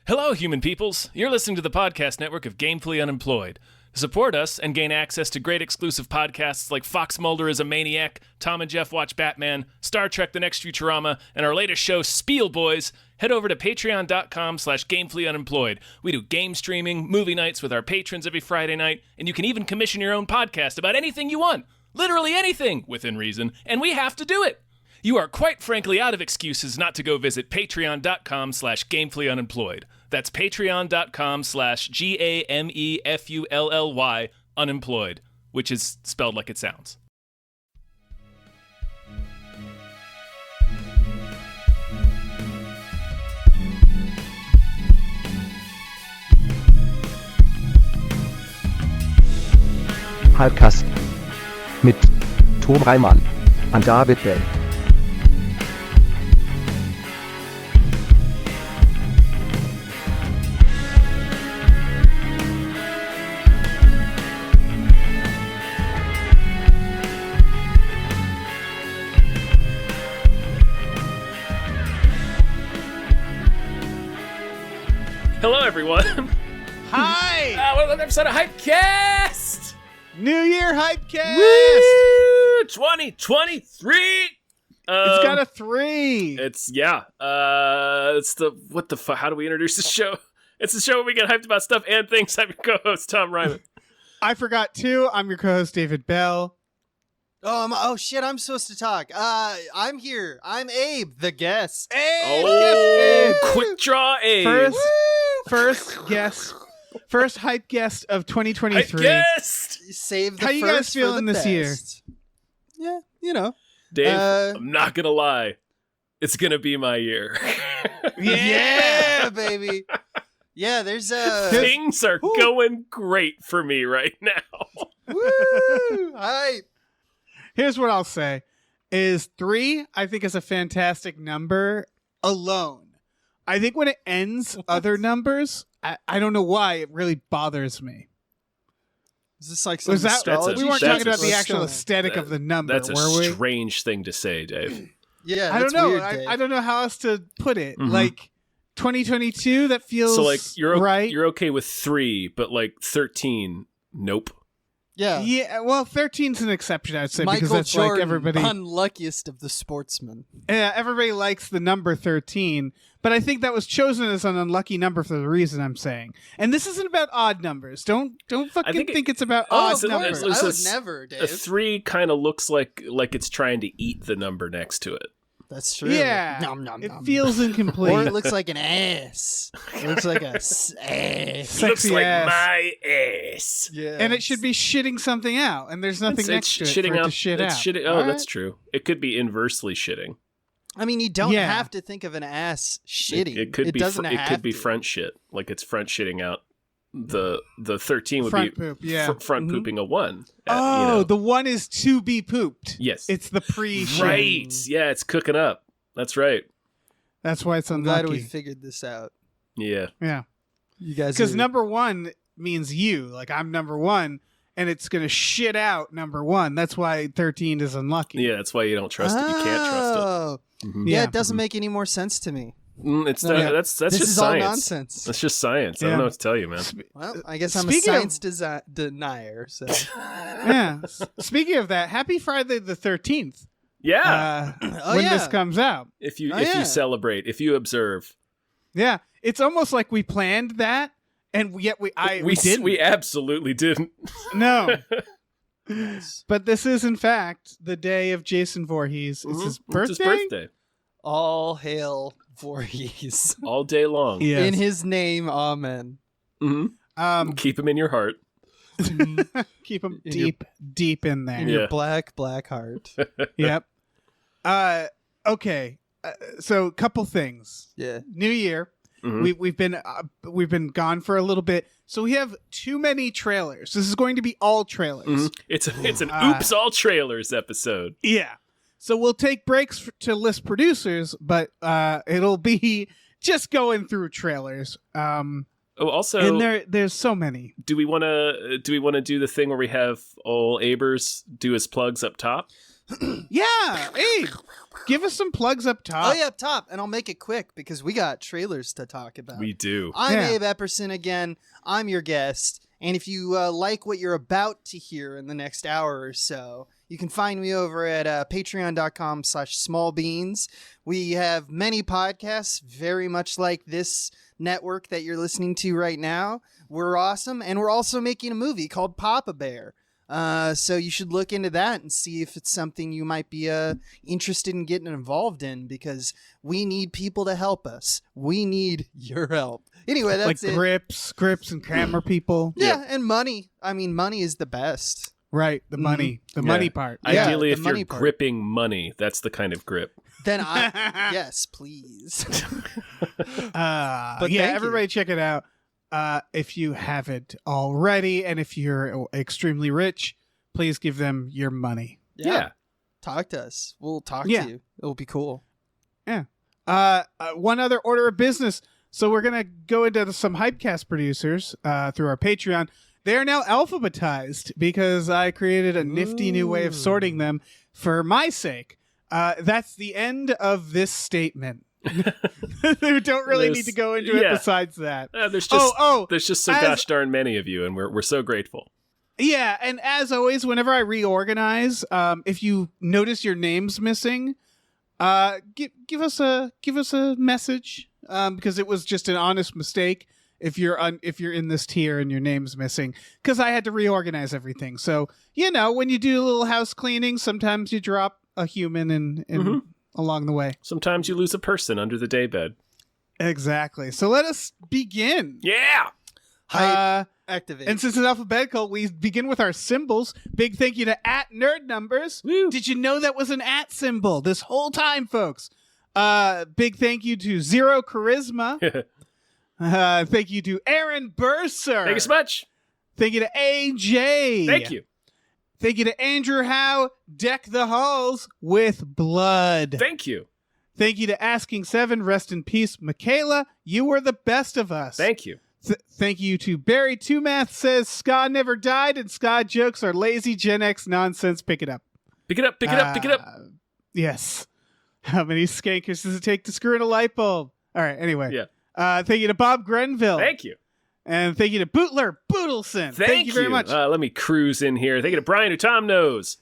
Hello, human peoples. You're listening to the podcast network of Gamefully Unemployed. To support us and gain access to great exclusive podcasts like Fox Mulder is a Maniac, Tom and Jeff Watch Batman, Star Trek The Next Futurama, and our latest show, Spiel Boys, head over to patreon.com/gamefullyunemployed. We do game streaming, movie nights with our patrons every Friday night, and you can even commission your own podcast about anything you want. Literally anything, within reason, and we have to do it. You are quite frankly out of excuses not to go visit patreon.com/gamefullyunemployed. That's patreon.com/GAMEFULLY unemployed, which is spelled like it sounds. Hypecast mit Tom Reimann und David Bell. Hello, everyone. Hi! Welcome to another episode of Hypecast! New Year Hypecast! Woo! 2023! It's got a 3. It's the, what the fuck, how do we introduce the show? It's the show where we get hyped about stuff and things. I'm your co-host, Tom Ryman. I forgot too. I'm your co-host, David Bell. Oh shit, I'm supposed to talk. I'm here. I'm Abe, the guest. Abe! Oh, Yes, Abe! quick draw Abe. First hype guest of 2023. Hypecast! Save the How first you guys for feeling the this year? best. Yeah, you know. Dave, I'm not gonna lie. It's gonna be my year. Yeah, baby. Yeah, there's Things are going great for me right now. woo! Hype. Here's what I'll say. Is 3, I think, is a fantastic number alone. I think when it ends other numbers, I don't know why, it really bothers me. Is this like some Was that, astrology? we weren't that's talking about the What's actual going- aesthetic of the number, That's a were we? strange thing to say, Dave. Yeah, I don't that's know. Weird, Dave. I don't know how else to put it. Mhm. Like 2022, that feels So like you're right. you're okay with 3, but like 13, nope. Yeah. Yeah, well, 13's an exception, I'd say, because Michael that's Jordan, like everybody. unluckiest of the sportsmen. Yeah, everybody likes the number 13, but I think that was chosen as an unlucky number for the reason I'm saying. And this isn't about odd numbers. Don't fucking think it's about Oh, odd it's- numbers. it's- I would a- never, Dave. A 3 kind of looks like it's trying to eat the number next to it. That's true. Yeah, Nom, nom, it nom. feels incomplete. Or it looks like an ass. It looks like a ass. Sexy Looks like ass. my ass. Yeah. And it should be shitting something out, and there's nothing next to it for it to shit out. Shitting, All that's right? true. It could be inversely shitting. I mean, you don't Yeah. have to think of an ass shitting. It could be doesn't it have could be to. front shit, like it's front shitting out. The 13 would Front be poop, yeah. front Mhm. pooping a 1. Oh, the one is to be pooped. yes, It's the pre-shit. right. Yeah, it's cooking up. That's right. That's why it's I'm glad unlucky. we figured this out. Yeah. Yeah. You guys Because are... number 1 means you. Like, I'm number 1, and it's going to shit out number 1. That's why 13 is unlucky. Yeah, that's why you don't trust it. You can't trust Oh. it. Mhm. Yeah, Yeah. it doesn't make any more sense to me. It's Yeah. that's This just is science. all nonsense. That's just science. I Yeah. don't know what to tell you, man. Well, I guess I'm a Speaking of- science denier. So Yeah. Speaking of that, happy Friday the 13th. Yeah. Oh, when yeah. this comes out. if you Oh, if yeah. you celebrate, if you observe, Yeah. It's almost like we planned that, and yet we didn't. we absolutely didn't. No. Nice. But this is, in fact, the day of Jason Voorhees. It's his birthday? It's his birthday. All hail Voorhees. All day long. Yes. In his name, amen. hmm Keep him in your heart. keep him in your- deep in there. In Yeah. your black heart. Yep. Okay. So, couple things. Yeah. New Year. Mhm. We've been gone for a little bit, so we have too many trailers. This is going to be all trailers. Mhm. It's an oops all trailers episode. Yeah. So we'll take breaks to list producers, but it'll be just going through trailers. Oh, also, And there's so many. do we want to do the thing where we have old Abers do his plugs up top? Yeah, Abe, give us some plugs up top. Oh, yeah, up top. And I'll make it quick because we got trailers to talk about. We do. I'm Yeah. Abe Epperson again. I'm your guest. And if you like what you're about to hear in the next hour or so, you can find me over at patreon.com/smallbeans. We have many podcasts very much like this network that you're listening to right now. We're awesome. And we're also making a movie called Papa Bear. So you should look into that and see if it's something you might be interested in getting involved in, because we need people to help us. We need your help. Anyway, that's like it. grips and camera people. Yeah, and money. I mean, money is the best. Right, the money. The money part. Yeah, Ideally, the if you're money part. gripping money, that's the kind of grip. Then yes, please. Yeah, thank you. everybody check it out. If you haven't already, and if you're extremely rich, please give them your money. Yeah. Talk to us. We'll talk Yeah. to you. It'll be cool. One other order of business. So we're gonna go into some Hypecast producers through our Patreon. They are now alphabetized because I created a nifty new way of sorting them for my sake. That's the end of this statement. We don't really need to go into it besides that. There's just there's just so as- gosh darn many of you, and we're so grateful. Yeah, and as always, whenever I reorganize, if you notice your name's missing, give us a message, because it was just an honest mistake. If you're in this tier and your name's missing, because I had to reorganize everything. So when you do a little house cleaning, sometimes you drop a human in along the way. Sometimes you lose a person under the daybed. Exactly. So let us begin. Yeah. Hype. Activate. And since it's alphabetical, we begin with our symbols. Big thank you to @NerdNumbers. Woo. Did you know that was an @ symbol this whole time, folks? Big thank you to Zero Charisma. Thank you to Aaron Burser. Thank you so much. Thank you to AJ. Thank you. Thank you to Andrew Howe. Deck the halls with blood. Thank you. Thank you to Asking Seven. Rest in peace, Michaela. You were the best of us. Thank you. Thank you to Barry Two Math says Ska never died and Ska jokes are lazy Gen X nonsense. Pick it up. Pick it up. Pick it up. Pick it up. Yes. How many skankers does it take to screw in a light bulb? All right. Anyway. Yeah. Thank you to Bob Grenville. Thank you. And thank you to Bootler Boodleson. Thank you very much. Let me cruise in here. Thank you to Brian, who Tom knows.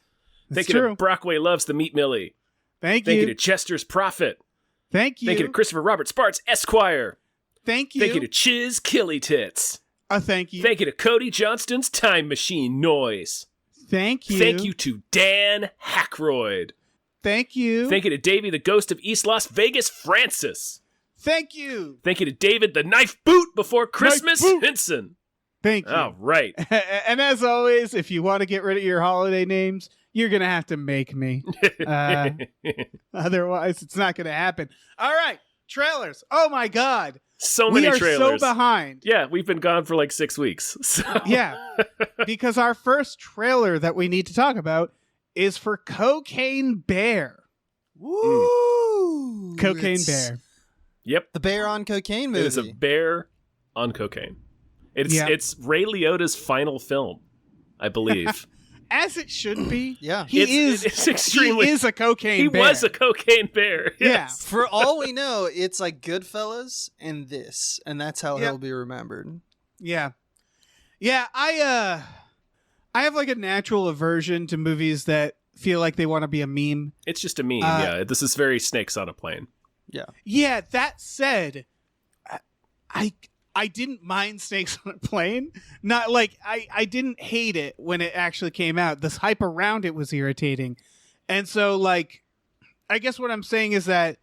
Thank you true. to Brockway Loves the Meat Millie. Thank Thank you. you to Chester's Prophet. Thank you. Thank you to Christopher Robert Sparks, Esquire. Thank you. Thank you to Chiz Killy Tits. Thank you. Thank you to Cody Johnston's Time Machine Noise. Thank you. Thank you to Dan Hackroyd. Thank you. Thank you to Davey, the Ghost of East Las Vegas, Francis. Thank you. Thank you to David, the Knife Boot Before Christmas, Boot. Henson. Thank you. All right. And as always, if you want to get rid of your holiday names, you're going to have to make me. Otherwise, it's not going to happen. All right. Trailers. Oh, my God. So many we are trailers. so behind. Yeah, we've been gone for like 6 weeks. So. Yeah. Because our first trailer that we need to talk about is for Cocaine Bear. Woo! Cocaine It's Bear. Yep. The bear on cocaine movie. It is a bear on cocaine. Yeah. It's Ray Liotta's final film, I believe. As it should be. Yeah. It's extremely. He is a cocaine He bear. was a cocaine bear. Yes. For all we know, it's like Goodfellas and this, and that's how Yep. he'll be remembered. Yeah. Yeah, I have like a natural aversion to movies that feel like they want to be a meme. It's just a meme. Yeah. This is very Snakes on a Plane. Yeah. Yeah, that said, I didn't mind Snakes on a Plane. Not like I didn't hate it when it actually came out. This hype around it was irritating. And so like I guess what I'm saying is that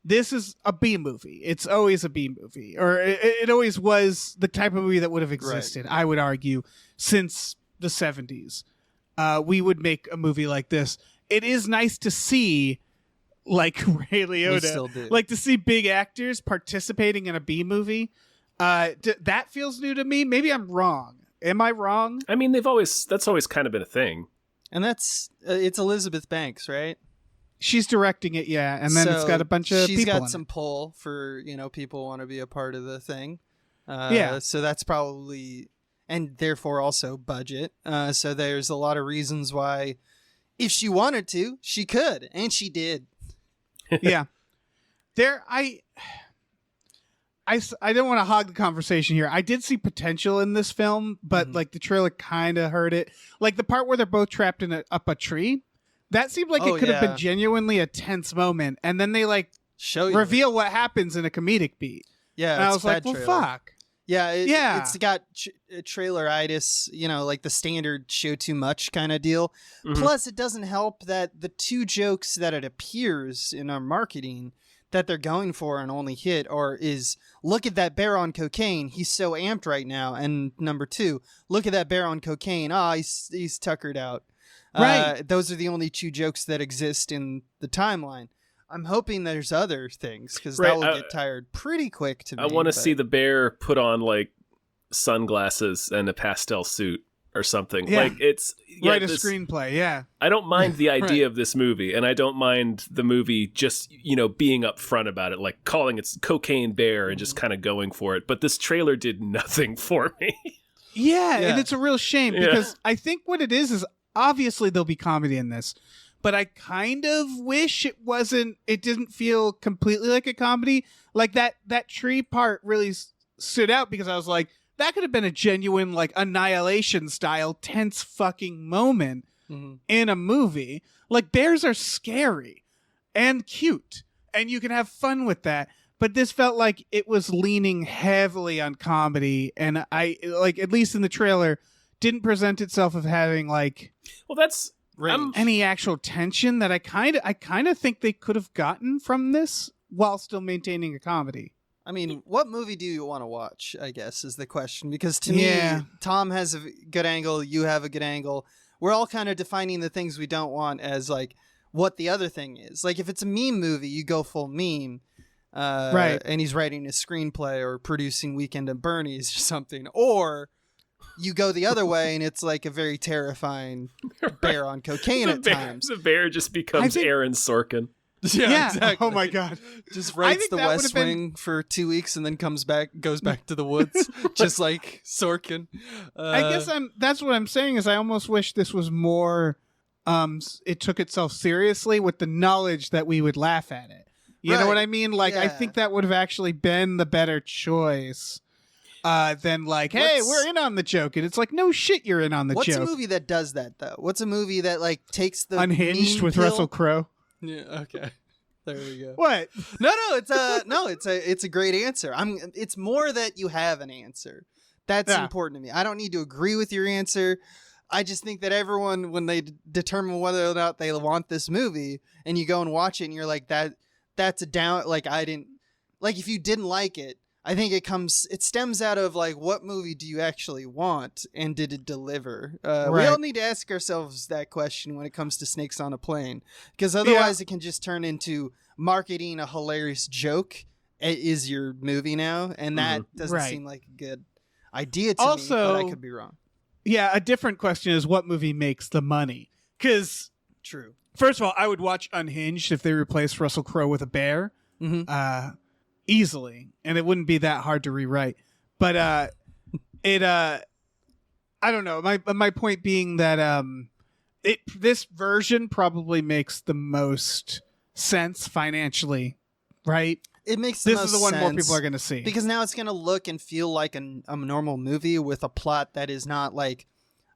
this is a B movie. It's always a B movie. Or it always was the type of movie that would have existed, I would argue, since the 70s. We would make a movie like this. It is nice to see like Ray Liotta, We still do. like to see big actors participating in a B movie. That feels new to me. Maybe I'm wrong. Am I wrong? I mean, that's always kind of been a thing. And that's it's Elizabeth Banks, right? She's directing it, yeah, and then it's So got a bunch of she's people got in some it. pull for people want to be a part of the thing. Yeah. So that's probably, and therefore also budget. So there's a lot of reasons why If she wanted to, she could, and she did. Yeah. I don't want to hog the conversation here. I did see potential in this film, but like the trailer kind of hurt it. Like the part where they're both trapped in up a tree, that seemed like it could have been genuinely a tense moment, and then they like show you reveal what happens in a comedic beat. Yeah, and I was like, well, fuck. Yeah, it's got traileritis, like the standard show too much kind of deal. Mm-hmm. Plus, it doesn't help that the two jokes that it appears in our marketing that they're going for and only hit is look at that bear on cocaine, he's so amped right now, and number 2, look at that bear on cocaine, he's tuckered out. Right. Those are the only 2 jokes that exist in the timeline. I'm hoping there's other things, because that will get tired pretty quick to me. I want to see the bear put on like sunglasses and a pastel suit or something. Yeah. Like it's a screenplay. Yeah. I don't mind the idea of this movie, and I don't mind the movie just, being upfront about it, like calling it Cocaine Bear and just kind of going for it. But this trailer did nothing for me. Yeah. And it's a real shame because I think what it is obviously there'll be comedy in this, but I kind of wish it didn't feel completely like a comedy. Like that tree part really stood out because I was like, that could have been a genuine, like, Annihilation style tense fucking moment in a movie. Like, bears are scary and cute, and you can have fun with that. But this felt like it was leaning heavily on comedy, and I, like, at least in the trailer, didn't present itself of having, like, any actual tension that I kind of think they could have gotten from this while still maintaining a comedy. I mean, what movie do you want to watch, I guess, is the question. Because to me, Tom has a good angle, you have a good angle. We're all kind of defining the things we don't want as, like, what the other thing is. Like, if it's a meme movie, you go full meme. Right. And he's writing a screenplay or producing Weekend at Bernie's or something. Or you go the other way, and it's, like, a very terrifying bear on cocaine at times. The bear just becomes Aaron Sorkin. Yeah, exactly. Oh my god! Just writes The West Wing for 2 weeks and then goes back to the woods, just like Sorkin. I guess that's what I'm saying is I almost wish this was more. It took itself seriously with the knowledge that we would laugh at it. You know what I mean? Like I think that would have actually been the better choice. Than like, hey, we're in on the joke, and it's like, no shit, you're in on the joke. What's a movie that does that though? What's a movie that like takes the Unhinged with pill? Russell Crowe? Yeah. Okay. There we go. What? No. It's a great answer. It's more that you have an answer. That's important to me. I don't need to agree with your answer. I just think that everyone, when they determine whether or not they want this movie, and you go and watch it, and you're like, that's a down. Like if you didn't like it, I think it stems out of like, what movie do you actually want, and did it deliver? We all need to ask ourselves that question when it comes to Snakes on a Plane, because otherwise it can just turn into marketing a hilarious joke is your movie now, and that doesn't seem like a good idea to me, but I could be wrong. Yeah, a different question is what movie makes the money? Because true. First of all, I would watch Unhinged if they replaced Russell Crowe with a bear. Easily, and it wouldn't be that hard to rewrite. But I don't know. My point being that this version probably makes the most sense financially, right? It makes the most sense. This is the one more people are going to see, because now it's going to look and feel like a normal movie with a plot that is not like,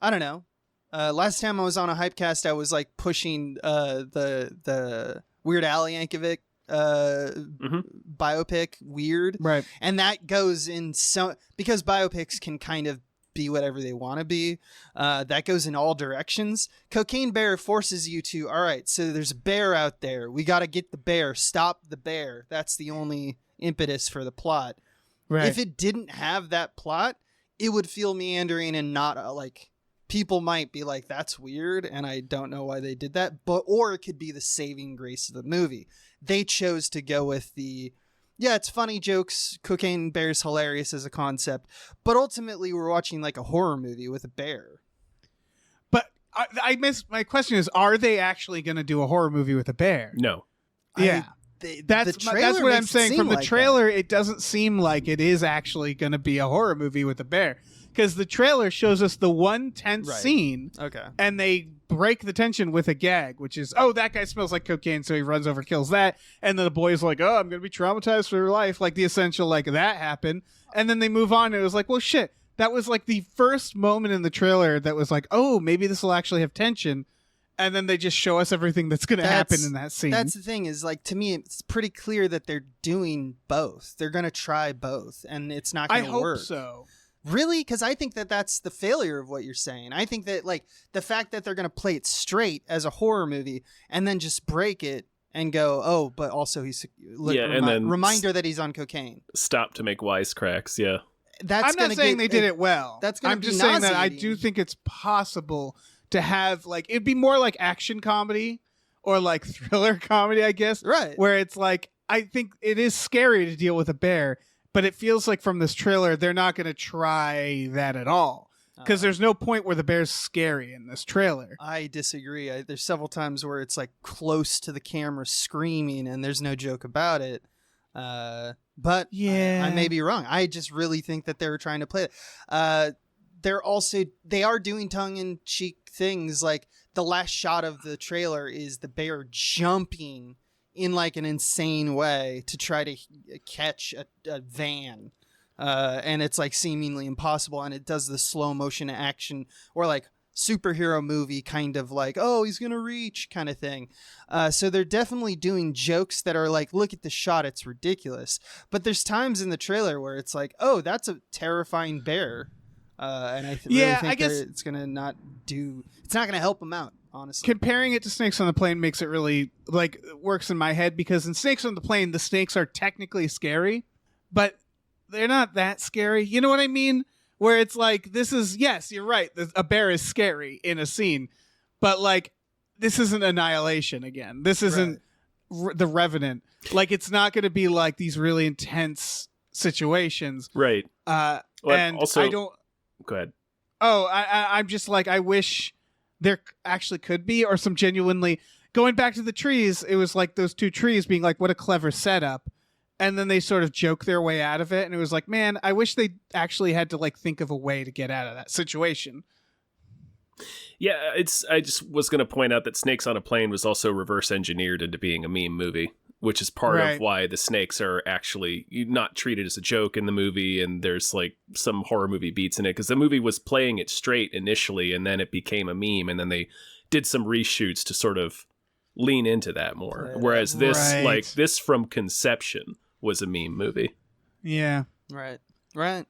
I don't know. Last time I was on a Hypecast, I was like pushing the Weird Al Yankovic biopic Weird, right? And that goes in because biopics can kind of be whatever they want to be, that goes in all directions. Cocaine Bear forces you to, all right, so there's a bear out there, we got to get the bear, stop the bear. That's the only impetus for the plot, right? If it didn't have that plot, it would feel meandering and not like, people might be like, that's weird and I don't know why they did that, or it could be the saving grace of the movie. They chose to go with it's funny jokes. Cocaine Bear's hilarious as a concept, but ultimately we're watching like a horror movie with a bear. But I miss my question is, are they actually going to do a horror movie with a bear? No. Yeah. That's trailer what I'm makes it saying. seem From the like that. trailer, it doesn't seem like it is actually going to be a horror movie with a bear, because the trailer shows us the one tense Right. scene, Okay. and they break the tension with a gag, which is, oh, that guy smells like cocaine, so he runs over, kills that, and then the boy's like, oh, I'm going to be traumatized for life, like the essential, like that happened, and then they move on, and it was like, well, shit, that was like the first moment in the trailer that was like, oh, maybe this will actually have tension. And then they just show us everything that's going to happen in that scene. That's the thing is, like, to me, it's pretty clear that they're doing both. They're going to try both, and it's not going to work. I hope so. Really? Because I think that that's the failure of what you're saying. I think that, like, the fact that they're going to play it straight as a horror movie and then just break it and go, oh, but also he's and then reminder that he's on cocaine. Stop to make wisecracks. Yeah. That's I'm not saying they did it well. That's going to I'm be just saying that I nauseating. do think it's possible to have, like, it'd be more like action comedy or like thriller comedy, I guess. Right. Where it's like, I think it is scary to deal with a bear, but it feels like from this trailer, they're not going to try that at all. Because there's no point where the bear's scary in this trailer. I disagree. There's several times where it's like close to the camera screaming and there's no joke about it. But Yeah. I may be wrong. I just really think that they were trying to play it. They are doing tongue-in-cheek things. Like the last shot of the trailer is the bear jumping in like an insane way to try to catch a van. And it's like seemingly impossible, and it does the slow motion action or like superhero movie kind of like, oh, he's gonna reach kind of thing. So they're definitely doing jokes that are like, look at the shot, it's ridiculous. But there's times in the trailer where it's like, oh, that's a terrifying bear. And I really think I guess it's not gonna help him out, honestly. comparing it to Snakes on the Plane makes it really, like, works in my head, because in Snakes on the Plane, the snakes are technically scary, but they're not that scary. You know what I mean? Where it's like, this is, yes, you're right, a bear is scary in a scene, but like, this isn't Annihilation again. This isn't The Revenant. Like, it's not going to be like these really intense situations. Right. And also, I don't. Go ahead. Oh, I'm just like, I wish there actually could be, or some genuinely, going back to the trees, it was like those two trees being like, what a clever setup. And then they sort of joke their way out of it. And it was like, man, I wish they actually had to like think of a way to get out of that situation. Yeah, I just was going to point out that Snakes on a Plane was also reverse engineered into being a meme movie, which is part of why the snakes are actually not treated as a joke in the movie, and there's like some horror movie beats in it, because the movie was playing it straight initially, and then it became a meme, and then they did some reshoots to sort of lean into that more. Whereas this, like, this from conception was a meme movie. Yeah. Right. Well,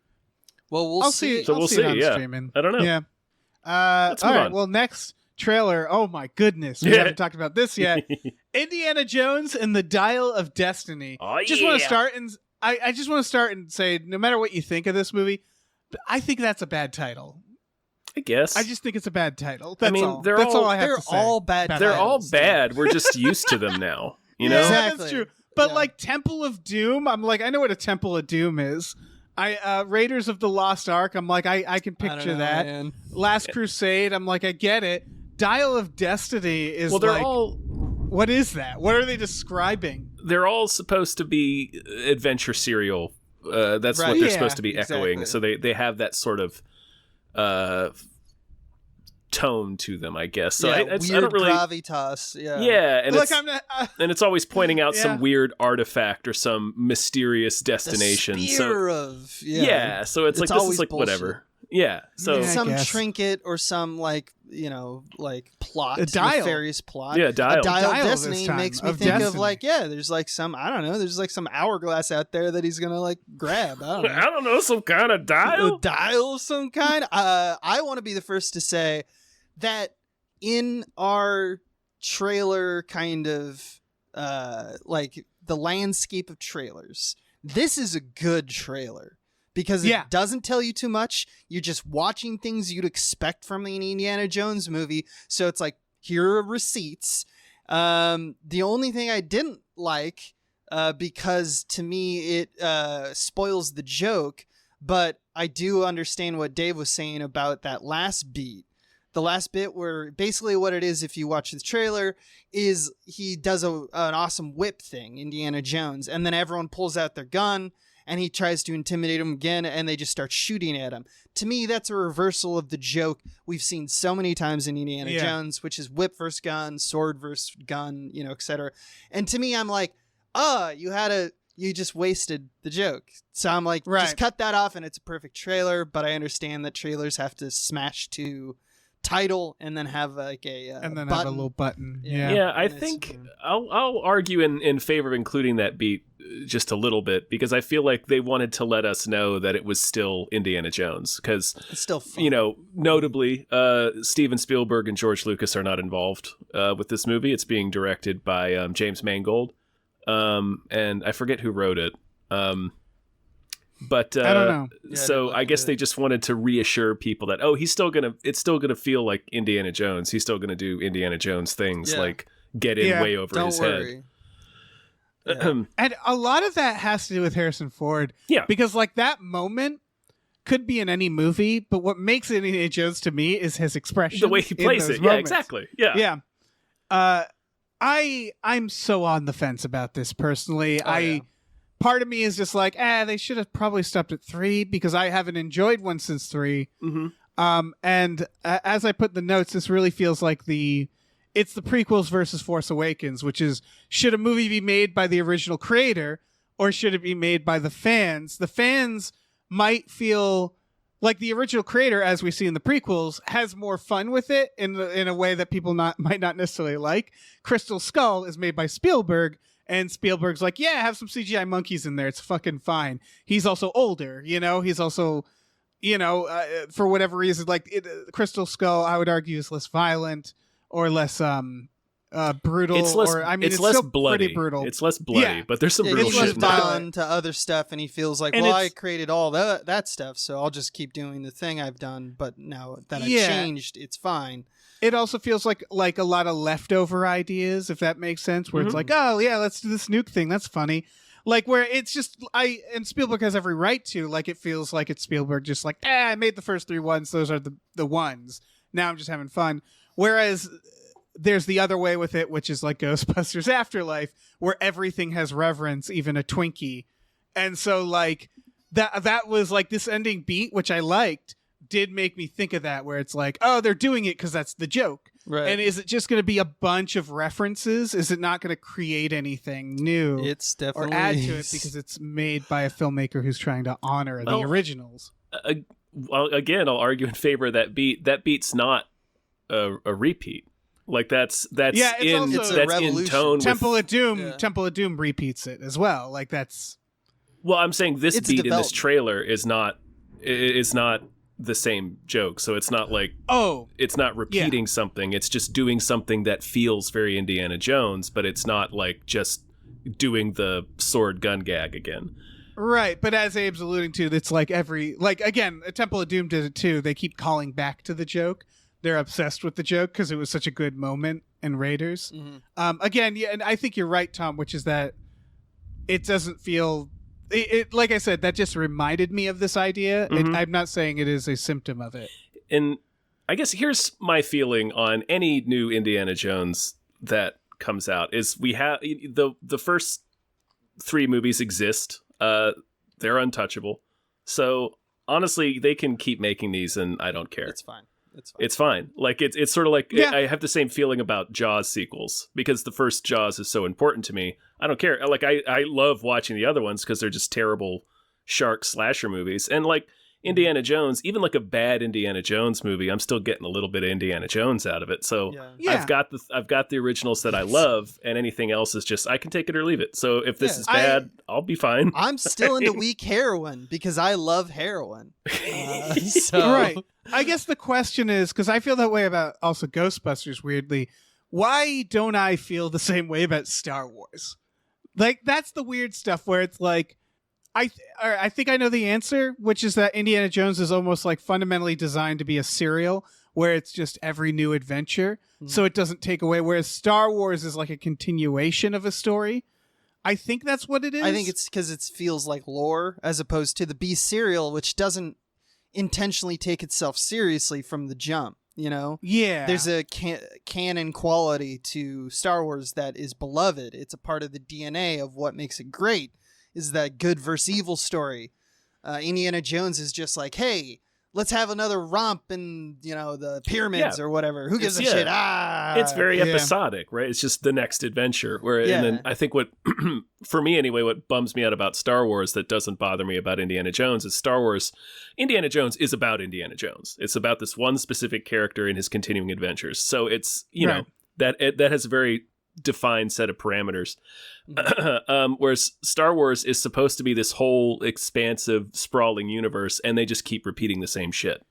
we'll see. So we'll see. On Yeah. streaming. I don't know. Yeah. Let's move all right. on. Well, next trailer. Oh my goodness, we haven't talked about this yet. Indiana Jones and the Dial of Destiny. Oh, just want to start and I just want to start and say, no matter what you think of this movie, I think that's a bad title. I guess. I just think it's a bad title. That's all. They're That's all, all I have to say. They're all bad. They're all titles. bad. We're just used to them now. You know? Yeah, Exactly. that's true. But Yeah. like Temple of Doom, I'm like, I know what a Temple of Doom is. Raiders of the Lost Ark, I'm like, I can I don't picture know, that. man. Last Crusade, I'm like, I get it. Dial of Destiny is Well, they're like, all what is that? What are they describing? they're all supposed to be adventure serial. That's Right. what they're Yeah, supposed to be echoing. exactly. So they have that sort of tone to them, I guess. So Yeah, I weird don't really. gravitas. Yeah. Yeah, and Look, it's I'm not. and it's always pointing out Yeah. some weird artifact or some mysterious The destination. spear of Yeah, so it's like, this always is like bullshit. whatever. Yeah, so Yeah. I some guess. trinket or some like plot, A dial. nefarious plot. Yeah, dial. A dial Dial of this destiny time, makes me of think of destiny. like, yeah, there's like some, I don't know, there's like some hourglass out there that he's gonna like grab. I don't know. I don't know, some kind of A dial. dial of some kind. I want to be the first to say that in our trailer kind of like the landscape of trailers, this is a good trailer because it Yeah. doesn't tell you too much. You're just watching things you'd expect from an Indiana Jones movie. So it's like, here are receipts. The only thing I didn't like, because to me it spoils the joke, but I do understand what Dave was saying about that last beat. the last bit where basically what it is, if you watch the trailer, is he does an awesome whip thing, Indiana Jones, and then everyone pulls out their gun and he tries to intimidate him again, and they just start shooting at him. To me, that's a reversal of the joke we've seen so many times in Indiana Jones, which is whip versus gun, sword versus gun, etc. And to me, I'm like, you just wasted the joke. So I'm like, just cut that off and it's a perfect trailer. But I understand that trailers have to smash to title and then have like have a little button. Yeah, I think I'll argue in favor of including that beat just a little bit, because I feel like they wanted to let us know that it was still Indiana Jones, because it's still fun. Notably, Steven Spielberg and George Lucas are not involved with this movie. It's being directed by James Mangold, and I forget who wrote it. But I don't know. So I guess they just wanted to reassure people that it's still gonna feel like Indiana Jones. He's still gonna do Indiana Jones things, like get in way over his head. Yeah. And a lot of that has to do with Harrison Ford. Yeah. Because like that moment could be in any movie, but what makes it Indiana Jones to me is his expression. The way he plays it. Moments. Yeah, exactly. Yeah. Yeah. I'm so on the fence about this personally. Part of me is just like, they should have probably stopped at 3, because I haven't enjoyed one since 3. Mm-hmm. And as I put in the notes, this really feels like it's the prequels versus Force Awakens, which is, should a movie be made by the original creator or should it be made by the fans? The fans might feel like the original creator, as we see in the prequels, has more fun with it in a way that people might not necessarily like. Crystal Skull is made by Spielberg, and Spielberg's like, yeah, have some CGI monkeys in there. It's fucking fine. He's also older, He's also, for whatever reason, Crystal Skull, I would argue, is less violent or less brutal. It's less, it's less still bloody. Pretty brutal. It's less bloody, but there's some brutal he's shit. moved on to other stuff, and he feels like, I created all that stuff, so I'll just keep doing the thing I've done. But now that I've changed, it's fine. It also feels like a lot of leftover ideas, if that makes sense, where it's like, oh yeah, let's do this nuke thing. That's funny. Like where it's just and Spielberg has every right to, like, it feels like it's Spielberg just like, I made the first 3 ones. Those are the ones. Now I'm just having fun. Whereas there's the other way with it, which is like Ghostbusters Afterlife, where everything has reverence, even a Twinkie. And so like that was like this ending beat, which I liked, did make me think of that, where it's like, oh, they're doing it because that's the joke. Right. And is it just going to be a bunch of references? Is it not going to create anything new? It's definitely or add to it because it's made by a filmmaker who's trying to honor the originals. Well, again, I'll argue in favor of that beat. That beat's not a repeat. Like that's in tone. Temple of Doom repeats it as well. Like that's. Well, I'm saying this beat in this trailer is not the same joke, so it's not like it's not repeating something. It's just doing something that feels very Indiana Jones, but it's not like just doing the sword gun gag again. Right, but as Abe's alluding to, it's like again, Temple of Doom did it too. They keep calling back to the joke. They're obsessed with the joke because it was such a good moment in Raiders. Mm-hmm. Again, and I think you're right, Tom, which is that it doesn't feel. It like I said, that just reminded me of this idea. Mm-hmm. I'm not saying it is a symptom of it. And I guess here's my feeling on any new Indiana Jones that comes out is we have the first 3 movies exist. They're untouchable. So honestly, they can keep making these and I don't care. It's fine. It's fine. Like it's sort of like I have the same feeling about Jaws sequels because the first Jaws is so important to me. I don't care. Like I love watching the other ones because they're just terrible shark slasher movies. And like Indiana Jones, even like a bad Indiana Jones movie, I'm still getting a little bit of Indiana Jones out of it. So I've got the originals that I love, and anything else is just I can take it or leave it. So if this is bad, I'll be fine. I'm still into weak heroin because I love heroin. So. Right. I guess the question is, because I feel that way about also Ghostbusters, weirdly, why don't I feel the same way about Star Wars? Like, that's the weird stuff where it's like, I think I know the answer, which is that Indiana Jones is almost like fundamentally designed to be a serial where it's just every new adventure. So it doesn't take away. Whereas Star Wars is like a continuation of a story. I think that's what it is. I think it's because it feels like lore as opposed to the B serial, which doesn't intentionally take itself seriously from the jump. You know, Yeah. there's a canon quality to Star Wars that is beloved. It's a part of the DNA of what makes it great. Is that good versus evil story? Indiana Jones is just like, hey, let's have another romp in, the pyramids or whatever. Who gives a shit? It's very episodic, right? It's just the next adventure. And then I think what, for me anyway, what bums me out about Star Wars that doesn't bother me about Indiana Jones is Indiana Jones is about Indiana Jones. It's about this one specific character in his continuing adventures. So it's, that has a very defined set of parameters. Whereas Star Wars is supposed to be this whole expansive, sprawling universe, and they just keep repeating the same shit.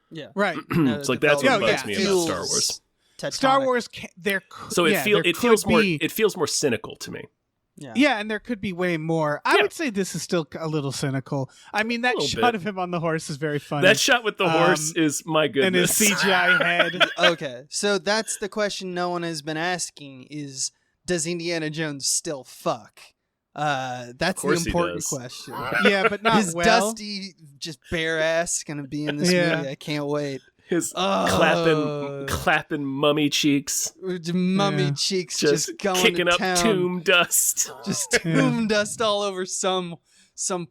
Yeah. Right. It's like that's what bugs me about Star Wars. Star Wars, it feels more cynical to me. Yeah, and there could be way more. I would say this is still a little cynical. I mean, that shot of him on the horse is very funny. That shot with the horse is, my goodness. And his CGI head. Okay, so that's the question no one has been asking is, does Indiana Jones still fuck? That's the important question. Yeah, but not his dusty, just bare ass gonna be in this movie. I can't wait. His clapping mummy cheeks. Mummy cheeks just going kicking to up town. tomb dust. Just tomb dust all over some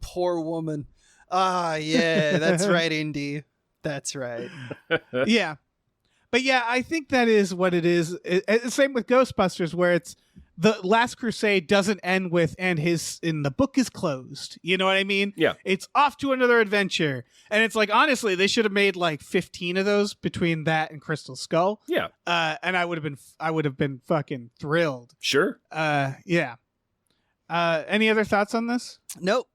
poor woman. Yeah, that's right, Indy. That's right. Yeah. But yeah, I think that is what it is. Same with Ghostbusters, where it's the Last Crusade doesn't end with and the book is closed. You know what I mean? Yeah. It's off to another adventure. And it's like, honestly, they should have made like 15 of those between that and Crystal Skull. Yeah. And I would have been fucking thrilled. Sure. Yeah. Any other thoughts on this? Nope.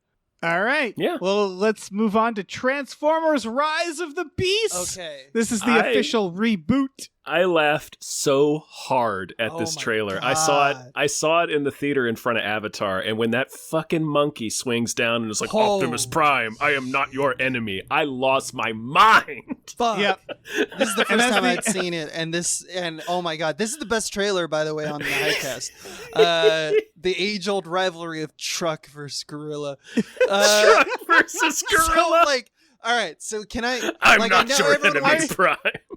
All right. Yeah. Well, let's move on to Transformers: Rise of the Beasts. Okay. This is the official reboot. I laughed so hard at this trailer. God. I saw it in the theater in front of Avatar, and when that fucking monkey swings down and is like, Optimus Prime, I am not your enemy, I lost my mind. Fuck. Yep. This is the first time I'd seen it, and oh my god, this is the best trailer, by the way, on the Hypecast. The age-old rivalry of truck versus gorilla. Truck versus gorilla. So, all right, so can I... I'm not your enemy, Prime.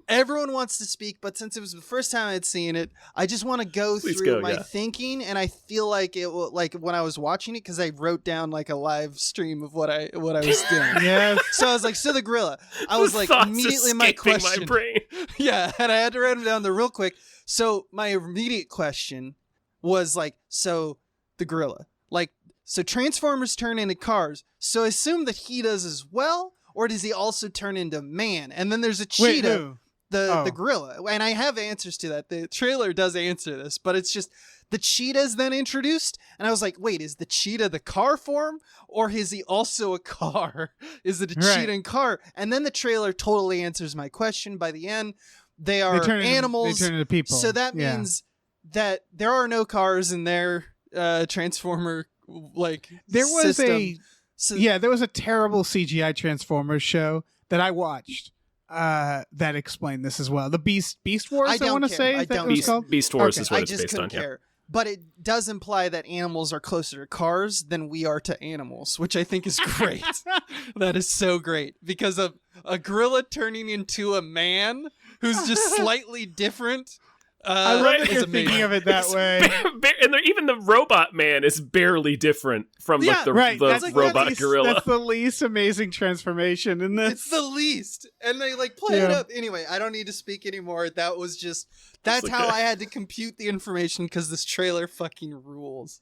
Everyone wants to speak, but since it was the first time I'd seen it, I just want to go through my thinking, and I feel like it will, when I was watching it, because I wrote down a live stream of what I was doing. Yes. So I was like, so the gorilla. I was like, immediately my question. My brain. Yeah, and I had to write them down there real quick. So my immediate question was so the gorilla. So Transformers turn into cars. So I assume that he does as well, or does he also turn into man? And then there's a cheetah. The gorilla. And I have answers to that. The trailer does answer this, but it's just the cheetah's then introduced. And I was like, wait, is the cheetah the car form? Or is he also a car? Is it a cheetah and car? And then the trailer totally answers my question. By the end, they are animals. They turn into people. So that means that there are no cars in their Transformer there was system. There was a terrible CGI Transformers show that I watched. That explained this as well. The Beast Wars, I want to say. Beast Wars is what it's based on. Care. But it does imply that animals are closer to cars than we are to animals, which I think is great. That is so great. Because of a gorilla turning into a man who's just slightly different. I love that you're thinking of it that way. And even the robot man is barely different from the robot gorilla. That's the least amazing transformation in this. It's the least. And they play it up. Anyway, I don't need to speak anymore. That was just... That's how I had to compute the information because this trailer fucking rules.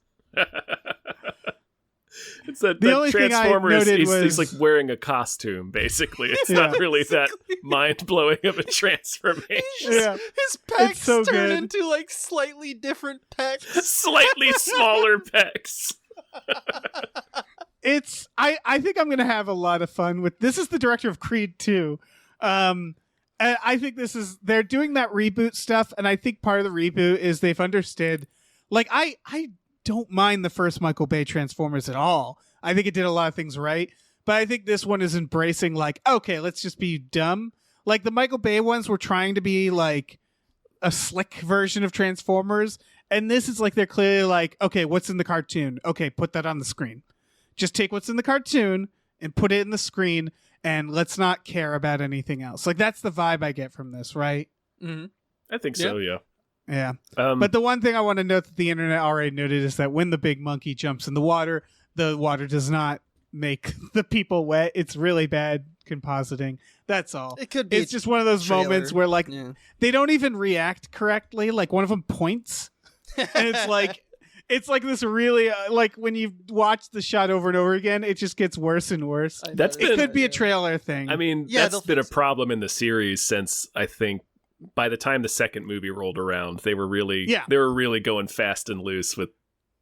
It's that Transformer he's wearing a costume, basically. It's not really that mind-blowing of a transformation. His pecs turn into slightly different pecs. Slightly smaller pecs. I think I'm gonna have a lot of fun with this. Is the director of Creed 2. I think they're doing that reboot stuff, and I think part of the reboot is they've understood I don't mind the first Michael Bay Transformers at all. I think it did a lot of things right, but I think this one is embracing okay, let's just be dumb. The Michael Bay ones were trying to be a slick version of Transformers, and this is they're clearly okay, what's in the cartoon? Okay, put that on the screen. Just take what's in the cartoon and put it in the screen. and let's not care about anything else. Like that's the vibe I get from this, right? Mm-hmm. I think so. Yeah. Yeah. But But the one thing I want to note that the internet already noted is that when the big monkey jumps in the water does not make the people wet. It's really bad compositing. That's all. It could be. It's just one of those moments where like they don't even react correctly. Like one of them points, and it's like this really like when you watch the shot over and over again, it just gets worse and worse. It could be a trailer thing. I mean, that's been a problem in the series since I think by the time the second movie rolled around, they were really going fast and loose with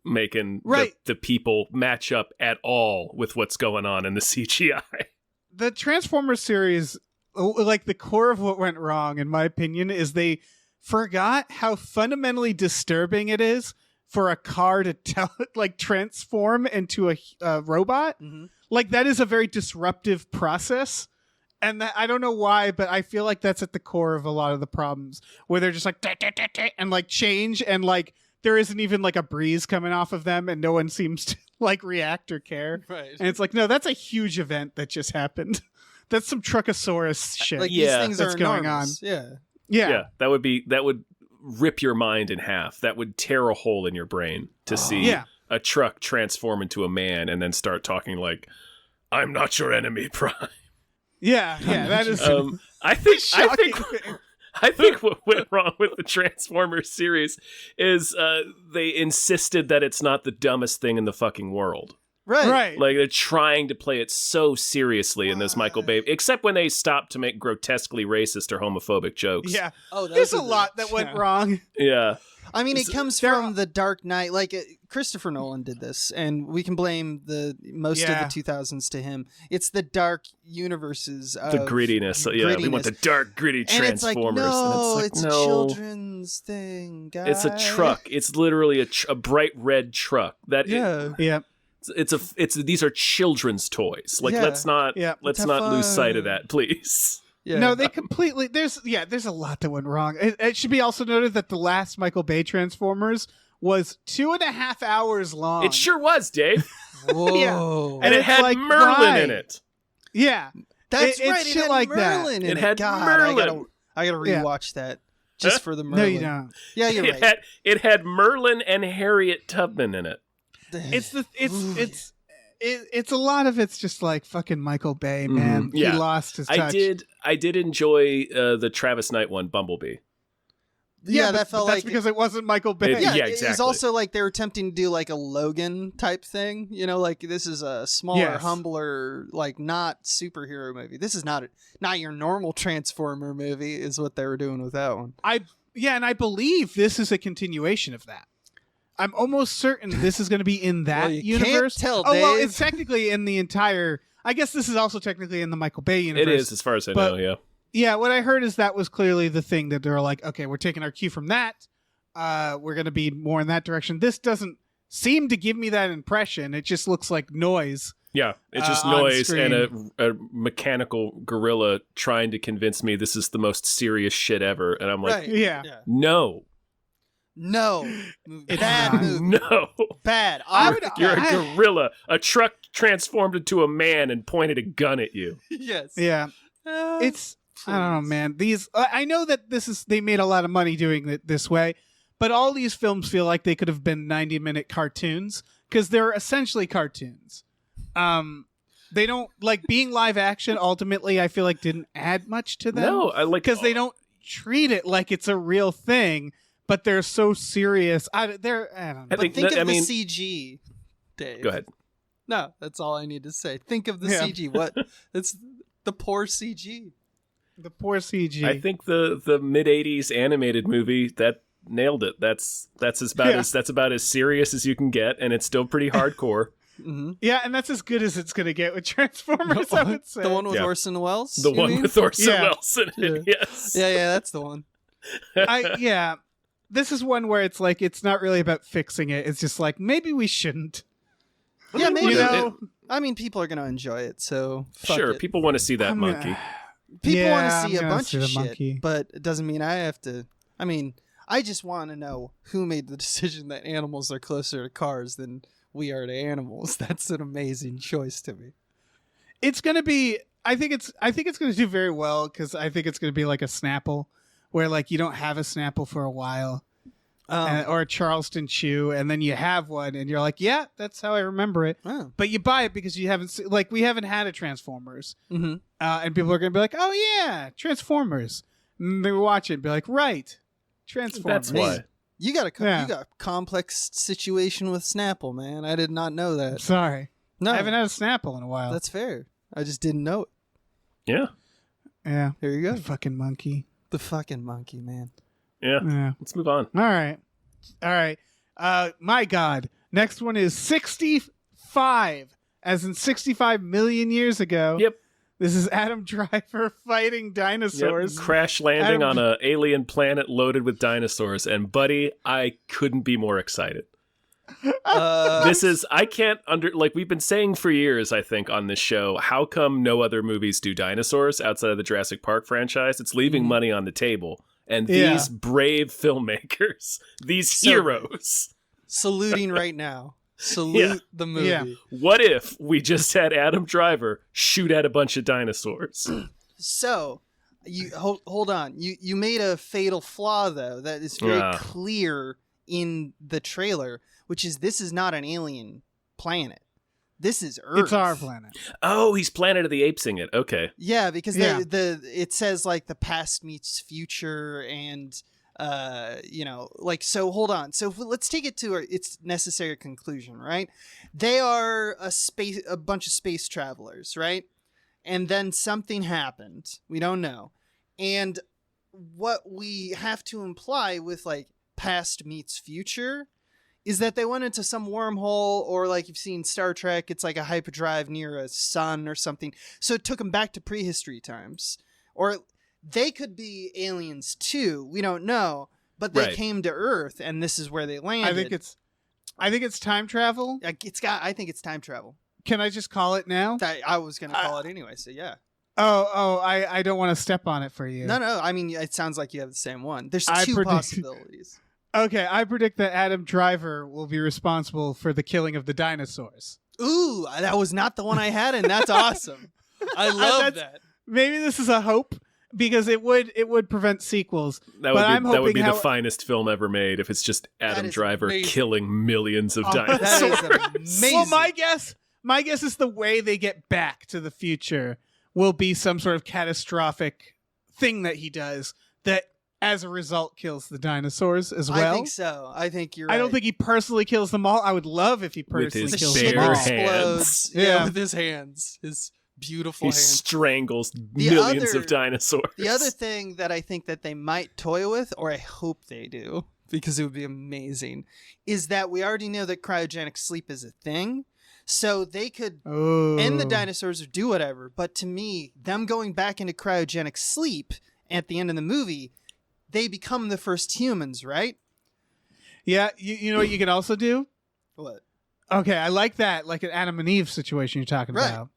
making the people match up at all with what's going on in the CGI. The Transformers series, like the core of what went wrong, in my opinion, is they forgot how fundamentally disturbing it is for a car to transform into a robot. Mm-hmm. Like that is a very disruptive process. And that, I don't know why, but I feel like that's at the core of a lot of the problems where they're just like, and like change and like, there isn't even like a breeze coming off of them and no one seems to like react or care. Right. And it's like, no, that's a huge event that just happened. That's some Truckosaurus shit. Like these things that's are going enormous. on. Yeah. That would rip your mind in half. That would tear a hole in your brain to see a truck transform into a man and then start talking like, I'm not your enemy, Prime. Yeah, that is I think what went wrong with the Transformers series is they insisted that it's not the dumbest thing in the fucking world. Right. Like they're trying to play it so seriously in this Michael Bay, except when they stopped to make grotesquely racist or homophobic jokes. Yeah. There's a lot that went wrong. Yeah. I mean, it comes from The Dark Knight. Like Christopher Nolan did this, and we can blame most of the 2000s to him. It's the dark universes of the grittiness. Yeah, we want the dark, gritty Transformers. And it's a children's thing, guys. It's a truck. It's literally a bright red truck. These are children's toys. Like let's not lose sight of that, please. Yeah. No, they completely. There's a lot that went wrong. It should be also noted that the last Michael Bay Transformers was 2.5 hours long. It sure was, Dave. Whoa! And it had like, Merlin in it. Yeah, that's right. It had Merlin in it. It had Merlin. I gotta rewatch that just for the Merlin. No, you don't. Yeah, you're right. It had Merlin and Harriet Tubman in it. It's a lot of it's just like fucking Michael Bay, man. Mm-hmm. Yeah. He lost his touch. I did enjoy the Travis Knight one, Bumblebee. Yeah, that felt that's because it wasn't Michael Bay. Exactly. It's also like they were attempting to do like a Logan type thing. You know, like this is a smaller, humbler, like not superhero movie. This is not your normal Transformer movie. Is what they were doing with that one. And I believe this is a continuation of that. I'm almost certain this is going to be in that universe. Can't tell, Dave. Well, it's technically in the entire. I guess this is also technically in the Michael Bay universe. It is, as far as I know. Yeah. Yeah, what I heard is that was clearly the thing that they were like, okay, we're taking our cue from that. We're going to be more in that direction. This doesn't seem to give me that impression. It just looks like noise. Yeah, it's just noise and a mechanical gorilla trying to convince me this is the most serious shit ever. And I'm like, no. Bad movie. No. Bad. You're a gorilla. A truck transformed into a man and pointed a gun at you. Yes. Yeah. It's... I don't know, man. I know that they made a lot of money doing it this way, but all these films feel like they could have been 90-minute cartoons because they're essentially cartoons. They don't like being live action. Ultimately, I feel like didn't add much to them. No, I like because they don't treat it like it's a real thing, but they're so serious. I don't know. But think of the CG, Dave. Go ahead. No, that's all I need to say. Think of the CG. What? It's the poor CG. The poor CG. I think the mid '80s animated movie that nailed it. That's about as serious as you can get, and it's still pretty hardcore. Mm-hmm. Yeah, and that's as good as it's gonna get with Transformers. I would say the one with Orson Welles. The one with Orson Welles in it. Yes. Yeah, that's the one. This is one where it's like it's not really about fixing it. It's just like maybe we shouldn't. Yeah, maybe. I mean, people are gonna enjoy it, so sure. People want to see that monkey. People want to see a bunch of shit, but it doesn't mean I have to. I mean, I just want to know who made the decision that animals are closer to cars than we are to animals. That's an amazing choice to me. It's going to be I think it's going to do very well because I think it's going to be like a Snapple, where like you don't have a Snapple for a while, or a Charleston Chew, and then you have one, and you're like, yeah, that's how I remember it. Oh. But you buy it because you haven't like we haven't had a Transformers, Mm-hmm. and people are going to be like, oh yeah, Transformers. And they watch it and be like, right, Transformers. That's why. You got Yeah. you got a complex situation with Snapple, man. I did not know that. Sorry, No, I haven't had a Snapple in a while. that's fair. I just didn't know it. Yeah. Yeah, There you go. the fucking monkey. The fucking monkey, man. Yeah. Yeah. Let's move on. All right. My God. Next one is 65, as in 65 million years ago. Yep. This is Adam Driver fighting Yep. dinosaurs. Crash landing Adam- on an alien planet loaded with dinosaurs. And buddy, I couldn't be more excited. This is, I can't we've been saying for years, I think, on this show, how come no other movies do dinosaurs outside of the Jurassic Park franchise? It's leaving money on the table. And Yeah. these brave filmmakers, these So heroes, Saluting right now. Salute the movie. Yeah. what if we just had Adam Driver shoot at a bunch of dinosaurs? So, you hold on. You made a fatal flaw though that is very Yeah. clear in the trailer, which is this is not an alien planet. This is Earth. It's our planet. Oh, he's Planet of the Apesing it. Okay. Yeah, because Yeah. it says like the past meets future, and so hold on. So let's take it to its necessary conclusion, right? They are a bunch of space travelers, right? And then something happened. We don't know. And what we have to imply with like past meets future is that they went into some wormhole, or like you've seen Star Trek, it's like a hyperdrive near a sun or something. So it took them back to prehistory times. Or they could be aliens too. We don't know. But they Right. came to Earth, and this is where they landed. I think it's time travel. I think it's time travel. Can I just call it now? I was going to call it anyway, so yeah. I don't want to step on it for you. No, I mean, it sounds like you have the same one. There's I two predict- possibilities. Okay, I predict that Adam Driver will be responsible for the killing of the dinosaurs. Ooh, that was not the one I had, and that's awesome. I love that. Maybe this is a hope because it would prevent sequels. That But I'm would hoping be how- the finest film ever made if it's just Adam is Driver amazing. killing millions of Oh, That dinosaurs. is amazing. Well, my guess is the way they get back to the future will be some sort of catastrophic thing that he does that, as a result, kills the dinosaurs as well. I think so. I think you're right. I don't think he personally kills them all. I would love if he With personally his kills the them ship bare all. explodes. hands. Yeah. With his hands. His beautiful He hands. strangles millions other- of dinosaurs. The other thing that I think that they might toy with, or I hope they do, because it would be amazing, is that we already know that cryogenic sleep is a thing. So they could end the dinosaurs or do whatever. But to me, them going back into cryogenic sleep at the end of the movie, they become the first humans, right? Yeah, you know what you can also do? What? Okay, I like that, like an Adam and Eve situation you're talking Right. about.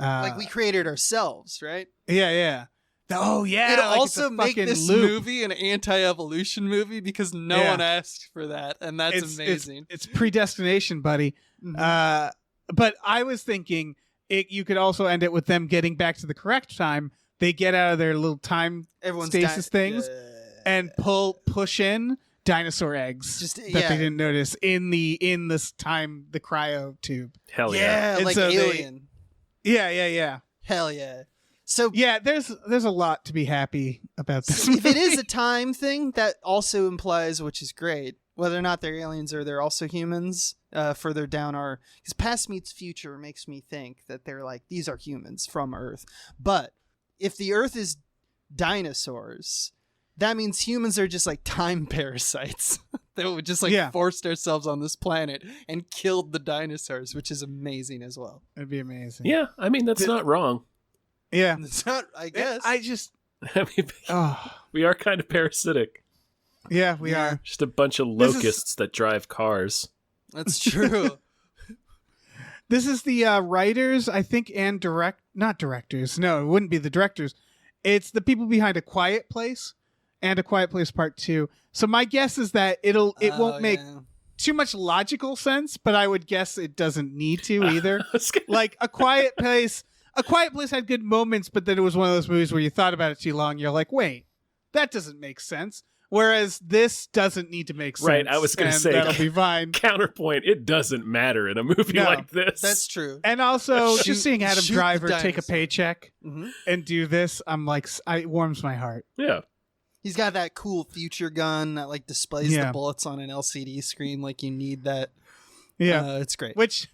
Like we created ourselves, right? Yeah. Oh yeah. It'll like it's a also make fucking this loop. movie an anti-evolution movie because no Yeah. one asked for that, and that's amazing. It's predestination, buddy. Mhm. But I was thinking you could also end it with them getting back to the correct time. They get out of their little time Everyone's stasis things and push in dinosaur eggs Just- that yeah. they didn't notice in this time, the cryo tube. Hell yeah. yeah, And like so they- Alien. Yeah. Hell yeah. So Yeah, there's a lot to be happy about this. if it is movie. a time thing, that also implies, which is great, whether or not they're aliens or they're also humans. Further down because past meets future makes me think that they're like, these are humans from Earth. But if the Earth is dinosaurs, that means humans are just like time parasites that would just like Yeah. forced ourselves on this planet and killed the dinosaurs, which is amazing as well. It'd be amazing. Yeah, I mean, that's not wrong. Yeah. It's not, I guess. I just I mean, oh we are kind of parasitic. yeah, we Yeah. are. Just a bunch of This is- locusts that drive cars. That's true. This is the writers, I think, and not directors. No, it wouldn't be the directors. It's the people behind A Quiet Place and A Quiet Place Part 2. So my guess is that it won't make Yeah. too much logical sense, but I would guess it doesn't need to either. I was gonna- Like A Quiet Place A Quiet Place had good moments, but then it was one of those movies where you thought about it too long. You're like, wait, that doesn't make sense. Whereas this doesn't need to make sense. Right, I was going to say, that'll be fine. Counterpoint, it doesn't matter in a movie No, like this. That's true. And also, just seeing Adam shoot the Driver take a dinosaur. paycheck Mhm. and do this, I'm like, it warms my heart. Yeah. He's got that cool future gun that like displays Yeah. the bullets on an LCD screen. Like you need that. Yeah. It's great. Which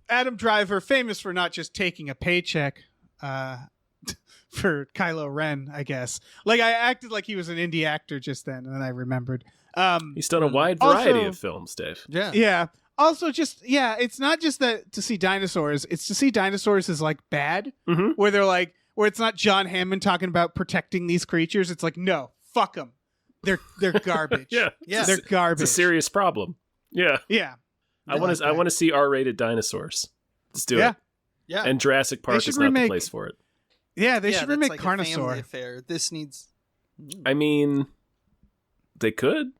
Adam Driver, famous for not just taking a paycheck for Kylo Ren, I guess. Like, I acted like he was an indie actor just then, and then I remembered. He's done a wide variety Also- of films, Dave. Yeah. Yeah. Also, it's not just that to see dinosaurs. It's to see dinosaurs as like bad, Mhm. where it's not John Hammond talking about protecting these creatures. It's like, no, fuck them. They're garbage. Yeah. Yeah. They're garbage. It's a serious problem. Yeah. Yeah. I want to see R-rated dinosaurs. Let's do Yeah. it. Yeah. And Jurassic Park should is not the remake- place for it. Yeah, they should that's remake like a family Carnosaur. affair. This needs. I mean, they could.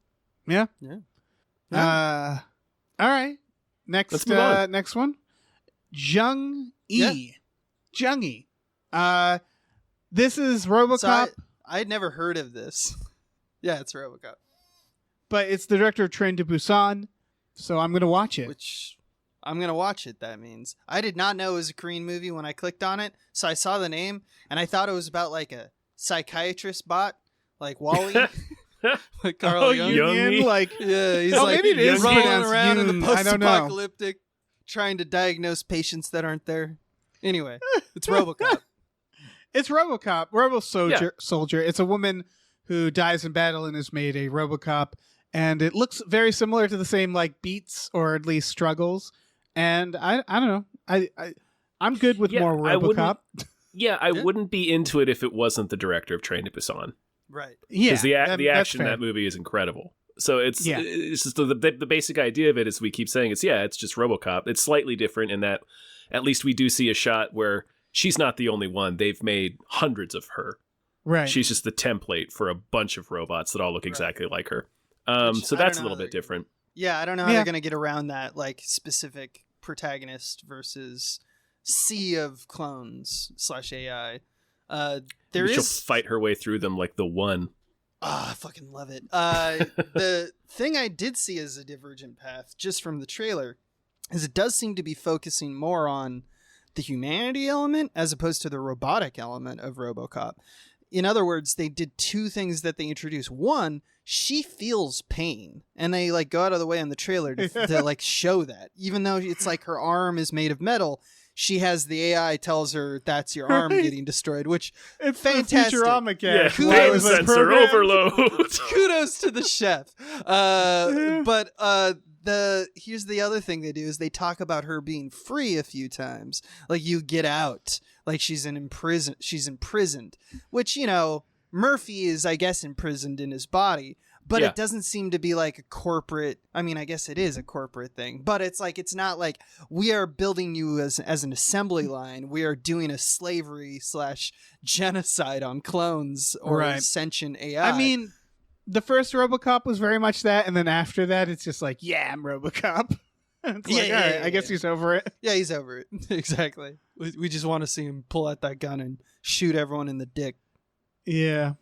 Yeah. Yeah. All right. Let's move on. Next one. Jung E. Jung E. This is RoboCop, So I'd never heard of this. Yeah, it's RoboCop. but it's the director of Train to Busan, so I'm gonna watch it. Which I'm gonna watch it. That means I did not know it was a Korean movie when I clicked on it. So I saw the name and I thought it was about like a psychiatrist bot, like Wally, like Carl Jung. Young-y. like Yeah, he's Oh, like maybe it is rolling pronounced around in Yoon. the I don't know. post-apocalyptic, trying to diagnose patients that aren't there. Anyway, it's RoboCop. it's RoboCop, Soldier. It's a woman who dies in battle and is made a RoboCop, and it looks very similar to the same like beats or at least struggles. And I don't know. I'm good with Yeah, more I wouldn't- RoboCop. I Yeah. wouldn't be into it if it wasn't the director of Train to Busan. Right. Yeah, Because the that's action in fair. that movie is incredible. So it's Yeah. just the basic idea of it is we keep saying it's just RoboCop. It's slightly different in that at least we do see a shot where she's not the only one. They've made hundreds of her. Right. She's just the template for a bunch of robots that all look exactly like her. Which So I don't that's a know little how bit they're- different. Yeah, I don't know how Yeah. they're gonna get around that like specific protagonist versus sea of clones / AI. There She'll is fight her way through them like the one. I fucking love it. The thing I did see as a divergent path, just from the trailer, is it does seem to be focusing more on the humanity element as opposed to the robotic element of RoboCop. In other words, they did two things that they introduced. One, she feels pain, and they like go out of the way on the trailer to like show that. Even though it's like her arm is made of metal, she has the AI tells her that's your arm Right. getting destroyed, which it's fantastic. the Futurama Yeah, cast. Kudos. where it pain was, like, sensor programmed- overload. kudos to the chef. But here's the other thing they do is they talk about her being free a few times. Like you get out. Like she's imprisoned. Which, you know, Murphy is, I guess, imprisoned in his body. But Yeah. it doesn't seem to be like a corporate. I mean, I guess it is a corporate thing, but it's like it's not like we are building you as an assembly line. We are doing a slavery / genocide on clones or Right. sentient AI. I mean, the first RoboCop was very much that, and then after that, it's just like, yeah, I'm RoboCop. It's Yeah, like, yeah, all right, yeah, I guess yeah. he's over it. yeah, he's over it. Exactly. We just want to see him pull out that gun and shoot everyone in the dick. Yeah.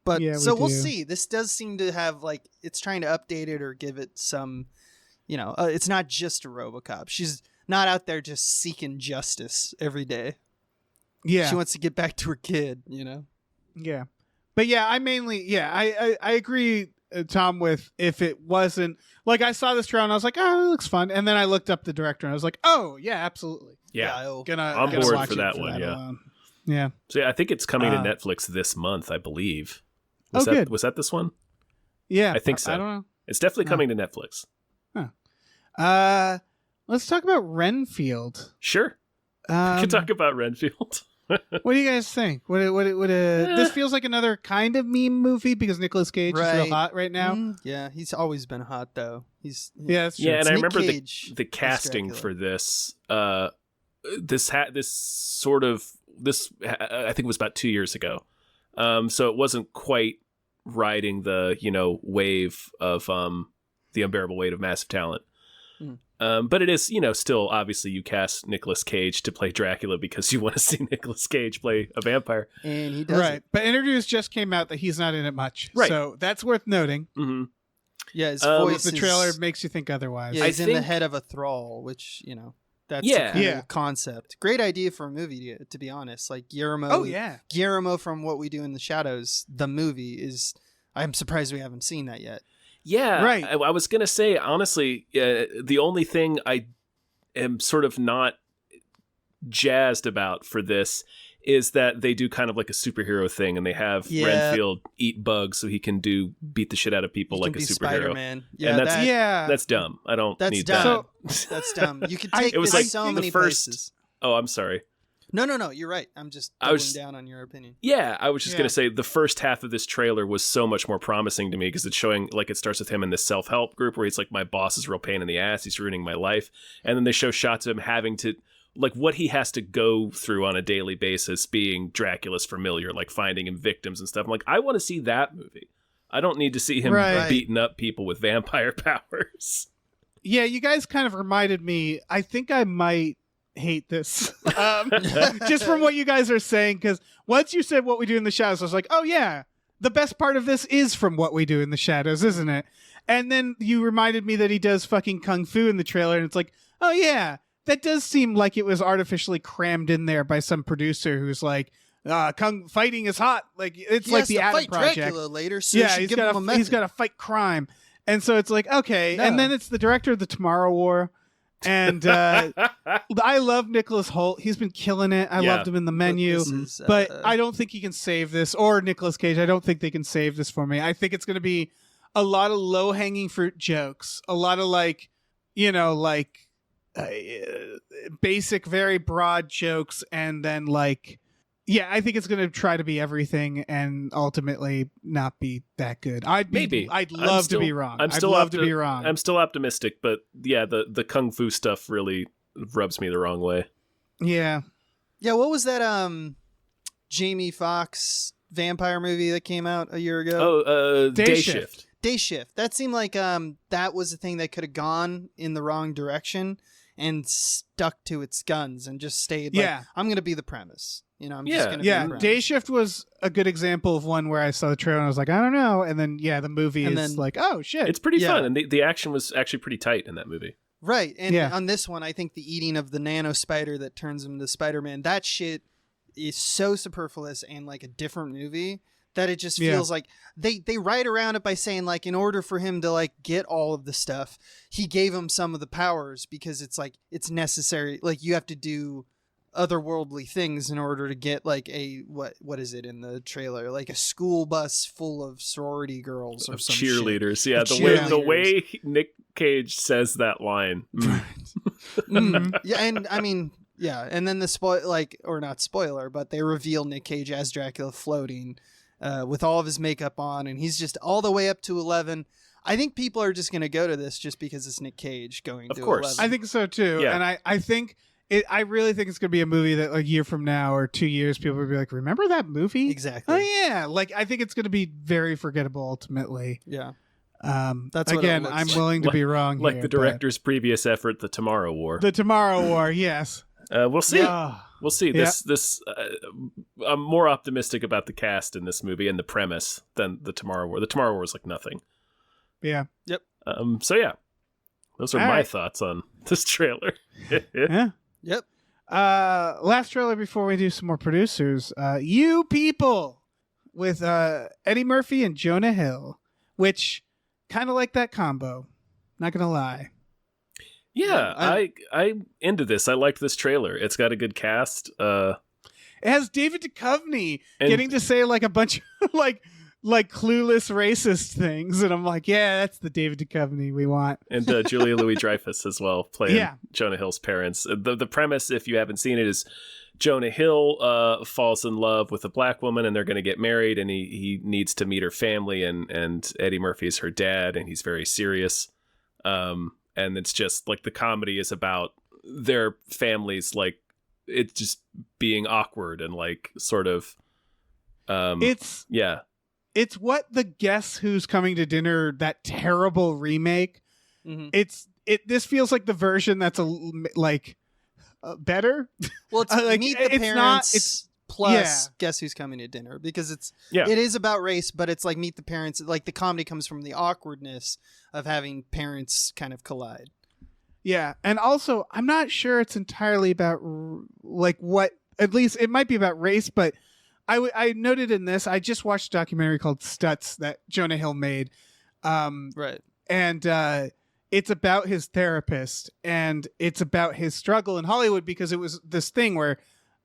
But Yeah, we so we'll do. see. This does seem to have like it's trying to update it or give it some, you know, it's not just a RoboCop. She's not out there just seeking justice every day. Yeah. She wants to get back to her kid, you know. Yeah. But yeah, I agree, Tom, with if it wasn't like I saw this trailer and I was like, oh, it looks fun. And then I looked up the director and I was like, oh, yeah, absolutely. Yeah. I'll- On gonna board watch for it that one, yeah. alone. Yeah. So yeah, I think it's coming to Uh, Netflix this month, I believe. Oh, good. Was that this one? Yeah. I think so. I don't know. It's definitely No. coming to Netflix. Let's talk about Renfield. Sure. We can talk about Renfield. What do you guys think? This feels like another kind of meme movie because Nicolas Cage is Right. real hot right now. Yeah, he's always been hot though. He's Yeah, that's true. Yeah, and It's I Nick remember Cage the as casting Dracula. for this. This I think it was about 2 years ago. So it wasn't quite riding the wave of the unbearable weight of massive talent. But it is, still obviously you cast Nicolas Cage to play Dracula because you want to see Nicolas Cage play a vampire. And he does Right. it. But interviews just came out that he's not in it much. Right. So that's worth noting. Mm-hmm. Yeah, his If voice The trailer makes you think otherwise. Yeah, he's in the think- head of a thrall, which, that's Yeah. the cool Yeah. concept. Great idea for a movie, to be honest. Like Guillermo. Oh, yeah. Guillermo from What We Do in the Shadows, the movie is. I'm surprised we haven't seen that yet. Yeah, Right. I was gonna say honestly, the only thing I am sort of not jazzed about for this is that they do kind of like a superhero thing, and they have Yeah. Renfield eat bugs so he can beat the shit out of people He like can a be superhero. Spider-Man. Yeah, And that's- Yeah. That's dumb. I don't That's need dumb. that. that's dumb. You could I- take It was this like so the many first- places. Oh, I'm sorry. No. You're right. I'm just I doubling was- down on your opinion. Yeah, I was just Yeah. gonna say the first half of this trailer was so much more promising to me because it's showing like it starts with him in this self-help group where he's like, my boss is a real pain in the ass, he's ruining my life, and then they show shots of him having to like what he has to go through on a daily basis being Dracula's familiar, like finding him victims and stuff. I'm like, I want to see that movie. I don't need to see him Right. beating up people with vampire powers. Yeah, you guys kind of reminded me. I think I might hate this. Just from what you guys are saying, because once you said What We Do in the Shadows, I was like, oh yeah, the best part of this is from What We Do in the Shadows, isn't it? And then you reminded me that he does fucking kung fu in the trailer, and it's like, oh yeah, that does seem like it was artificially crammed in there by some producer who's like, kung fighting is hot. Like it's He like has the to Adam fight Project. Dracula later, so Yeah, you should he's give him a got method. he's got to fight crime, and so it's like okay, No. and then it's the director of the Tomorrow War, and I love Nicholas Hoult. He's been killing it. I Yeah. loved him in the Menu, This is, but I don't think he can save this, or Nicolas Cage. I don't think they can save this for me. I think it's going to be a lot of low hanging fruit jokes, a lot of like basic, very broad jokes, and then like. Yeah, I think it's going to try to be everything and ultimately not be that good. I'd love to be wrong. I'd love to be wrong. I'm still optimistic, but yeah, the kung fu stuff really rubs me the wrong way. Yeah. Yeah, what was that Jamie Foxx vampire movie that came out a year ago? Oh, Day Day Shift. Shift. Day Shift. That seemed like that was a thing that could have gone in the wrong direction and stuck to its guns and just stayed like, Yeah. I'm going to be the premise. I'm Yeah. just going to be Yeah, the premise. Day Shift was a good example of one where I saw the trailer and I was like, I don't know. And then, yeah, the movie And is then- like, oh, shit. It's pretty Yeah. fun, and the action was actually pretty tight in that movie. Right. And Yeah. on this one, I think the eating of the nano spider that turns him into Spider-Man, that shit is so superfluous and like a different movie that it just Yeah. feels like they write around it by saying like in order for him to like get all of the stuff, he gave him some of the powers because it's like it's necessary. Like you have to do otherworldly things in order to get like a what is it in the trailer, like a school bus full of sorority girls or Of some shit. cheerleaders. Yeah, Of the cheerleaders. way Nick Cage says that line. Mhm. Yeah, and I mean, yeah, and then not spoiler, but they reveal Nick Cage as Dracula floating with all of his makeup on, and he's just all the way up to 11. I think people are just going to go to this just because it's Nick Cage going Of to course. 11. I think so, too. Yeah. And I really think it's going to be a movie that a year from now or 2 years, people will be like, remember that movie? Exactly. Oh, yeah. Like, I think it's going to be very forgettable ultimately. Yeah. That's what it again, looks I'm like. willing to be wrong Like here, the but- director's previous effort, The Tomorrow War. The Tomorrow War, yes. We'll see. Oh, We'll see. Yeah. This I'm more optimistic about the cast in this movie and the premise than the Tomorrow War. The Tomorrow War is like nothing. yeah. So yeah, those are All my right. thoughts on this trailer. Yeah. Yep. Last trailer before we do some more producers. You People with Eddie Murphy and Jonah Hill, which kind of like that combo. Not gonna lie. Yeah, Yeah, I'm into this. I liked this trailer. It's got a good cast. It has David Duchovny And- getting to say like a bunch of like clueless racist things, and I'm like, yeah, that's the David Duchovny we want. and Julia Louis-Dreyfus as well, playing Yeah. Jonah Hill's parents. The premise, if you haven't seen it, is Jonah Hill falls in love with a black woman, and they're going to get married, and he needs to meet her family, and Eddie Murphy is her dad, and he's very serious. And it's just like the comedy is about their families, like it's just being awkward and like sort of. It's Yeah. what the Guess Who's Coming to Dinner, that terrible remake. Mhm. It's this feels like the version that's better. Well, it's like, Meet the it's Parents not- it's- plus yeah. Guess Who's Coming to Dinner, because it Yeah. is about race, but it's like Meet the Parents. Like the comedy comes from the awkwardness of having parents kind of collide. Yeah, and also I'm not sure it's entirely about like what. At least it might be about race, but I noted in this. I just watched a documentary called Stutz that Jonah Hill made, Right. and it's about his therapist, and it's about his struggle in Hollywood, because it was this thing where,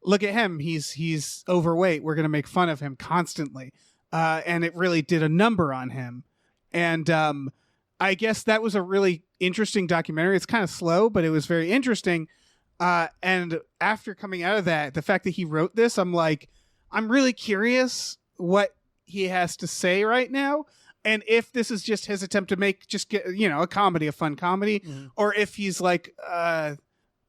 look at him, he's overweight, we're gonna make fun of him constantly, and it really did a number on him, and I guess that was a really interesting documentary. It's kind of slow, but it was very interesting. And after coming out of that, the fact that he wrote this, I'm like, I'm really curious what he has to say right now. And if this is just his attempt to get a comedy, a fun comedy, or if he's like,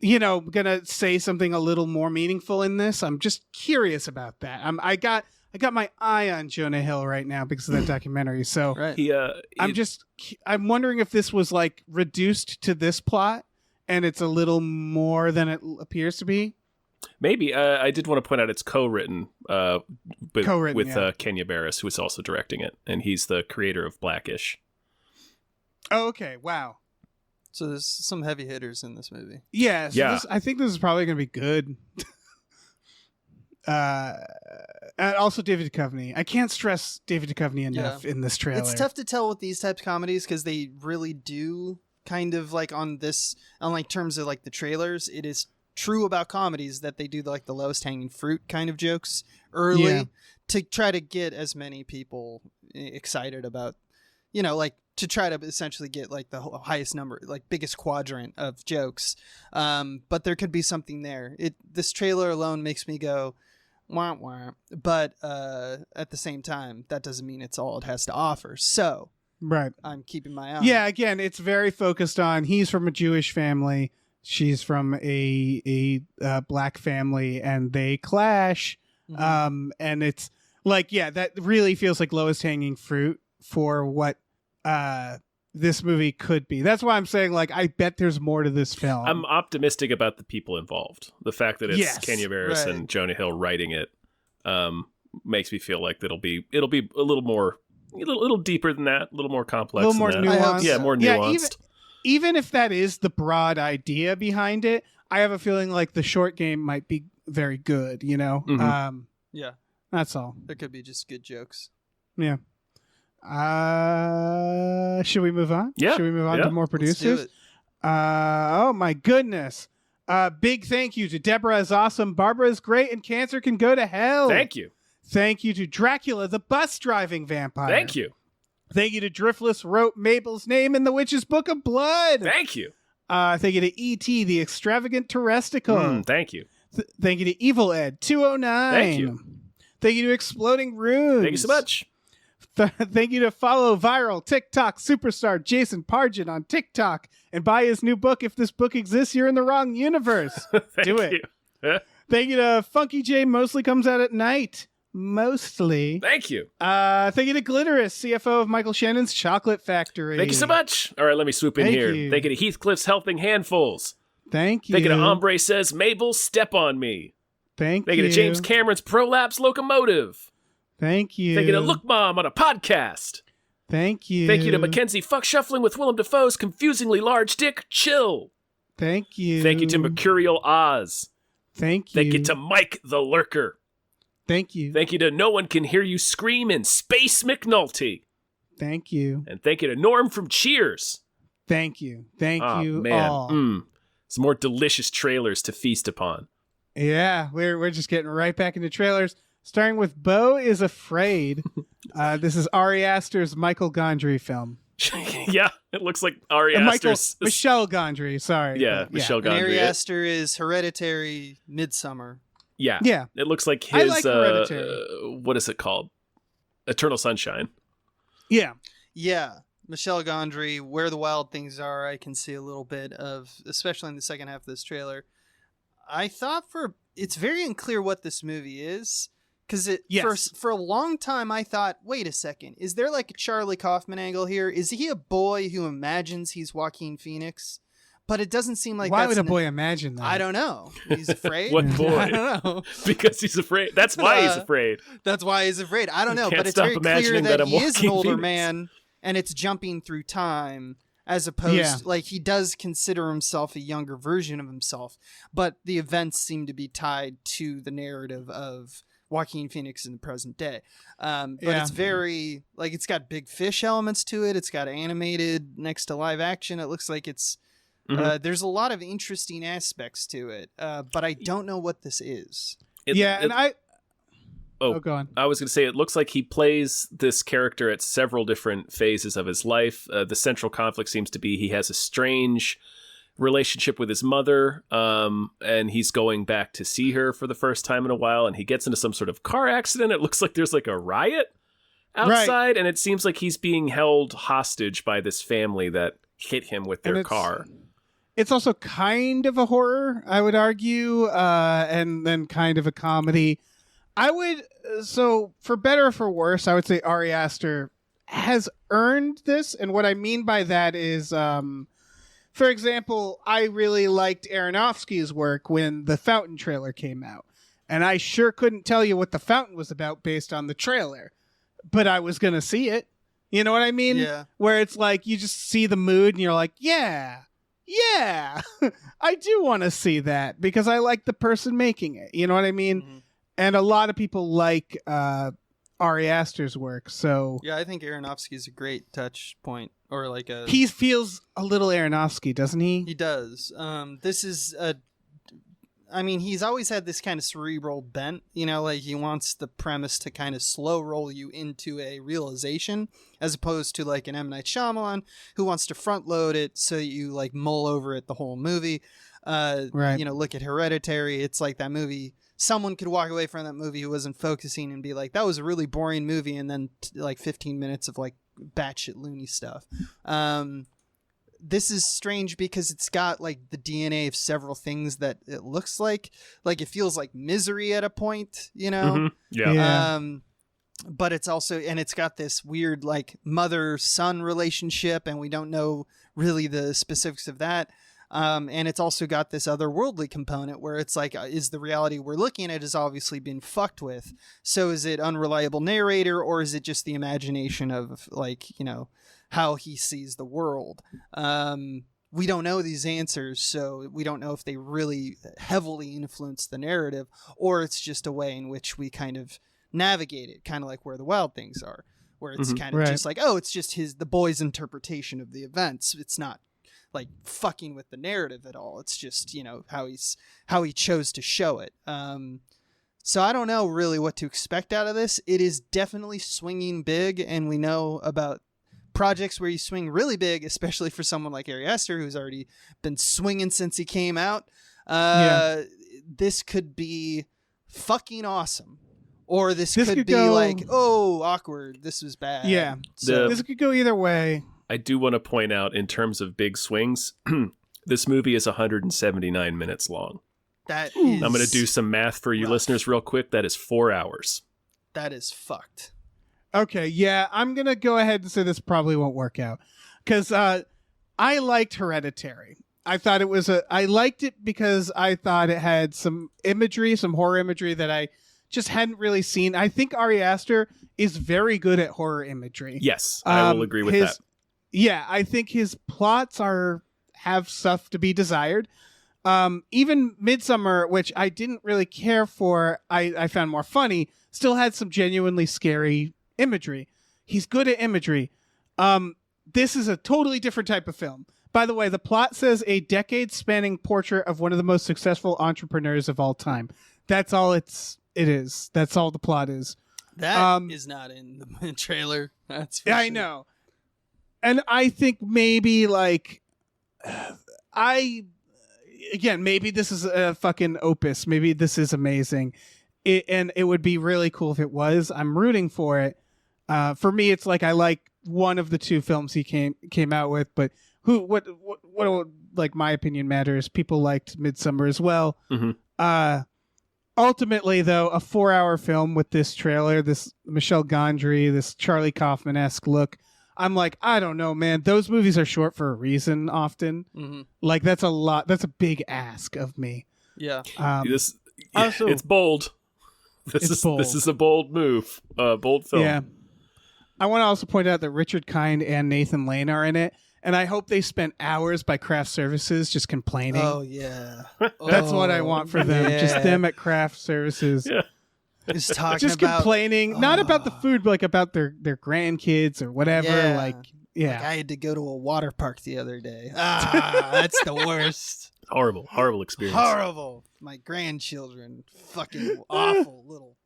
gonna say something a little more meaningful in this. I'm just curious about that. I got my eye on Jonah Hill right now because of that documentary. So Right. I'm wondering if this was like reduced to this plot and it's a little more than it appears to be. Maybe. I did want to point out it's co-written, with Kenya Barris, who is also directing it, and he's the creator of Blackish. Oh, okay. Wow. So there's some heavy hitters in this movie. Yeah. So Yeah. I think this is probably going to be good. And also David Duchovny. I can't stress David Duchovny enough in this trailer. It's tough to tell with these types of comedies because they really do kind of like on like terms of like the trailers, it is true about comedies that they do like the lowest hanging fruit kind of jokes early to try to get as many people excited about, like to try to essentially get like the highest number, like biggest quadrant of jokes. But there could be something there. This trailer alone makes me go, wah, wah. But at the same time, that doesn't mean it's all it has to offer. So right. I'm keeping my eye. Yeah, again, it's very focused on he's from a Jewish family, she's from a black family, and they clash. And it's like, that really feels like lowest hanging fruit for what this movie could be. That's why I'm saying, like, I bet there's more to this film. I'm optimistic about the people involved. The fact that it's Kenya Barris and Jonah Hill writing it makes me feel like it'll be a little more, a little deeper than that, a little more complex, a little more than that. nuanced. Yeah, more nuanced. Even if that is the broad idea behind it, I have a feeling like the short game might be very good. Mhm. Yeah, that's all. there could be just good jokes. Yeah. Should we move on? Yeah. Should we move on to more producers? Let's do it. Oh my goodness. Big thank you to Deborah is awesome, Barbara is great, and cancer can go to hell. Thank you. Thank you to Dracula, the bus driving vampire. Thank you. Thank you to Driftless wrote Mabel's name in the Witch's Book of Blood. Thank you. Thank you to E.T., the extravagant terresticle. Thank you. Thank you to Evil Ed 209. Thank you. Thank you to Exploding Runes. Thank you so much. Thank you to follow viral TikTok superstar Jason Pargin on TikTok and buy his new book. If this book exists, you're in the wrong universe. Do it. You. Thank you to Funky J. Mostly comes out at night. Mostly. Thank you. Thank you to Glitterous, CFO of Michael Shannon's Chocolate Factory. Thank you so much. All right, let me swoop in Thank here. you. Thank you to Heathcliff's Helping Handfuls. Thank you. Thank you to Ombre Says Mabel, Step on Me. Thank you to James Cameron's Prolapse Locomotive. Thank you. Thank you to Look Mom on a podcast. Thank you. Thank you to Mackenzie Fuck Shuffling with Willem Dafoe's confusingly large dick, Chill. Thank you. Thank you to Mercurial Oz. Thank you. Thank you to Mike the Lurker. Thank you. Thank you to No One Can Hear You Scream in Space McNulty. Thank you. And thank you to Norm from Cheers. Thank you. Thank you man. all. Some more delicious trailers to feast upon. Yeah, we're just getting right back into trailers. Starting with Beau is Afraid. This is Ari Aster's Michael Gondry film. Yeah, it looks like Ari Aster's... Michelle Gondry, sorry. Yeah, Michelle Gondry. Ari Aster is Hereditary, Midsummer. Yeah. Yeah. It looks like his... I like Hereditary. What is it called? Eternal Sunshine. Yeah. Yeah. Michelle Gondry, Where the Wild Things Are, I can see a little bit of, especially in the second half of this trailer. I thought it's very unclear what this movie is, Because Yes. for a long time, I thought, wait a second, is there like a Charlie Kaufman angle here? Is he a boy who imagines he's Joaquin Phoenix? But it doesn't seem like Why that's would a boy imagine that? I don't know. He's afraid. What boy? I don't know. Because he's afraid. That's why he's afraid. That's why he's afraid. I don't know, Can't but it's stop very clear imagining that that I'm he is an Joaquin older Phoenix. man, and it's jumping through time as opposed like he does consider himself a younger version of himself, but the events seem to be tied to the narrative of Joaquin Phoenix in the present day. But it's very like it's got big fish elements to it. It's got animated next to live action. It looks like it's there's a lot of interesting aspects to it, but I don't know what this is. Oh, go on. I was going to say, it looks like he plays this character at several different phases of his life. The central conflict seems to be he has a strange relationship with his mother, and he's going back to see her for the first time in a while, and he gets into some sort of car accident. It looks like there's like a riot outside, and it seems like he's being held hostage by this family that hit him with their car. It's also kind of a horror, I would argue, and then kind of a comedy. So for better or for worse, I would say Ari Aster has earned this. And what I mean by that is, for example, I really liked Aronofsky's work when the Fountain trailer came out. And I sure couldn't tell you what the Fountain was about based on the trailer, but I was going to see it. You know what I mean? Yeah. Where it's like, you just see the mood and you're like, yeah, I do want to see that because I like the person making it. You know what I mean? Mm-hmm. And a lot of people like Ari Aster's work, so Yeah, I think Aronofsky is a great touch point, or like a. he feels a little Aronofsky, doesn't he? He does. This is a. I mean, he's always had this kind of cerebral bent, you know, like he wants the premise to kind of slow roll you into a realization, as opposed to like an M. Night Shyamalan who wants to front load it so you like mull over it the whole movie. Right. You know, look at Hereditary. It's like that movie. Someone could walk away from that movie who wasn't focusing and be like, that was a really boring movie. And then like 15 minutes of like batshit loony stuff. This is strange because it's got like the DNA of several things that it looks like it feels like Misery at a point, you know? Yeah. But it's also, and it's got this weird like mother-son relationship, and we don't know really the specifics of that. And it's also got this otherworldly component where it's like, is the reality we're looking at is obviously been fucked with. So is it unreliable narrator, or is it just the imagination of like, you know, how he sees the world? We don't know these answers, so we don't know if they really heavily influence the narrative, or it's just a way in which we kind of navigate it, kind of like Where the Wild Things Are, where it's kind of just like, oh, it's just the boy's interpretation of the events. It's not like fucking with the narrative at all. It's just, you know, how he chose to show it. So I don't know really what to expect out of this. It is definitely swinging big, and we know about projects where you swing really big, especially for someone like Ari Aster, who's already been swinging since he came out. This could be fucking awesome. Or this could be like, oh, awkward. This was bad. Yeah. So, This could go either way. I do want to point out, in terms of big swings, this movie is 179 minutes long. that is, I'm going to do some math for you listeners real quick. That is 4 hours. That is fucked. Okay, yeah, I'm going to go ahead and say this probably won't work out. Because I liked Hereditary. I thought I liked it because I thought it had some imagery, some horror imagery that I just hadn't really seen. I think Ari Aster is very good at horror imagery. Yes, I will agree with that. Yeah, I think his plots have stuff to be desired. Even Midsummer, which I didn't really care for, I found more funny, still had some genuinely scary imagery. He's good at imagery. This is a totally different type of film. By the way, the plot says a decade-spanning portrait of one of the most successful entrepreneurs of all time. That's all it is. That's all the plot is. That is not in the trailer. That's for I sure. know. And I think maybe like maybe this is a fucking opus. Maybe this is amazing. And it would be really cool if it was. I'm rooting for it. For me, it's like I like one of the two films he came out with, but what like my opinion matters. People liked Midsummer as well. Mm-hmm. ultimately, though, a 4-hour film with this trailer, this Michel Gondry, this Charlie Kaufman-esque look, I'm like, I don't know, man. Those movies are short for a reason often. Mm-hmm. Like, that's a lot. That's a big ask of me. Yeah. Also, it's bold. This is a bold move. Bold film. Yeah. I want to also point out that Richard Kind and Nathan Lane are in it, and I hope they spent hours by craft services just complaining. Oh, yeah. That's what I want for them. Yeah. Just them at craft services. Yeah. Just talking Just about complaining, not about the food, but like about their grandkids or whatever. Yeah. Like, Like, I had to go to a water park the other day. That's the worst. Horrible experience. Horrible. My grandchildren, fucking awful little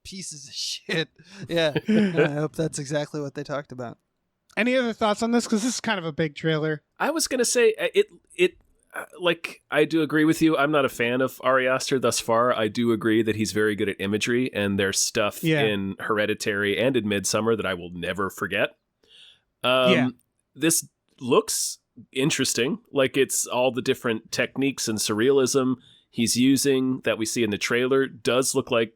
pieces of shit. Yeah. I hope that's exactly what they talked about. Any other thoughts on this? Because this is kind of a big trailer. I was gonna say like, I do agree with you. I'm not a fan of Ari Aster thus far. I do agree that he's very good at imagery, and there's stuff in Hereditary and in Midsummer that I will never forget. This looks interesting. Like, it's all the different techniques and surrealism he's using that we see in the trailer does look like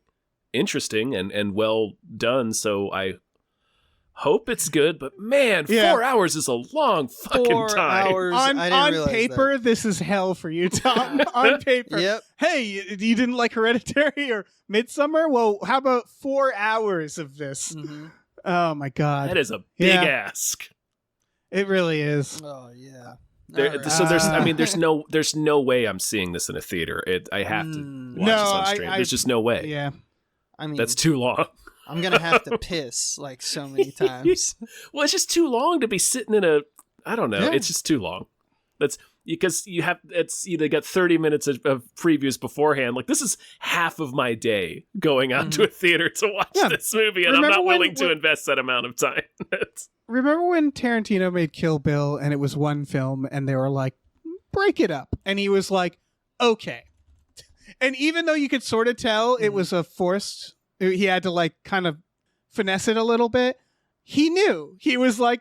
interesting and well done. So I hope it's good, but man, 4 hours is a long fucking 4 time. hours. On paper, this is hell for you, Tom. On paper. Yep. Hey, you didn't like Hereditary or Midsummer? Well, how about 4 hours of this? Mm-hmm. Oh my God. That is a big ask. It really is. Oh, yeah. So there's no way I'm seeing this in a theater. I have to watch this on stream. There's just no way. Yeah. I mean, that's too long. I'm gonna have to piss like so many times. Well, it's just too long to be sitting in a. I don't know. Yeah. It's just too long. That's because you got 30 minutes of previews beforehand. Like, this is half of my day going out to a theater to watch this movie, and I'm not willing to invest that amount of time. Remember when Tarantino made Kill Bill and it was one film and they were like, break it up, and he was like, okay. And even though you could sort of tell it was a forced, he had to like kind of finesse it a little bit. He knew. He was like,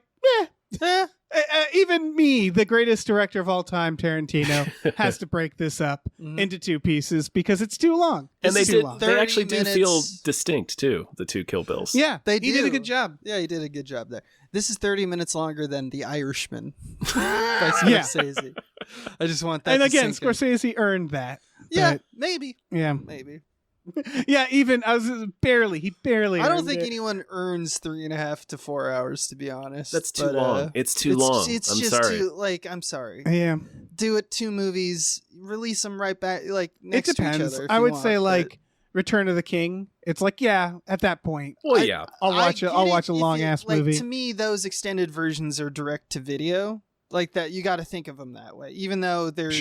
even me, the greatest director of all time, Tarantino, has to break this up into two pieces because it's too long. And they actually do feel distinct too, the two Kill Bills. Yeah, they do. He did a good job. Yeah, he did a good job there. This is 30 minutes longer than The Irishman by Scorsese. I just want that. And again, to sink Scorsese earned that. Yeah, maybe. Yeah, maybe. Yeah, even I was barely. He barely. I don't think anyone earns 3.5 to 4 hours. To be honest, that's too long. It's too long. It's I'm just sorry. I'm sorry. Yeah. Do it 2 movies. Release them right back. Like next it depends. to each other. I would say like Return of the King. It's like at that point. Well, yeah. I'll watch a long ass movie. To me, those extended versions are direct to video. Like that, you got to think of them that way. Even though they're.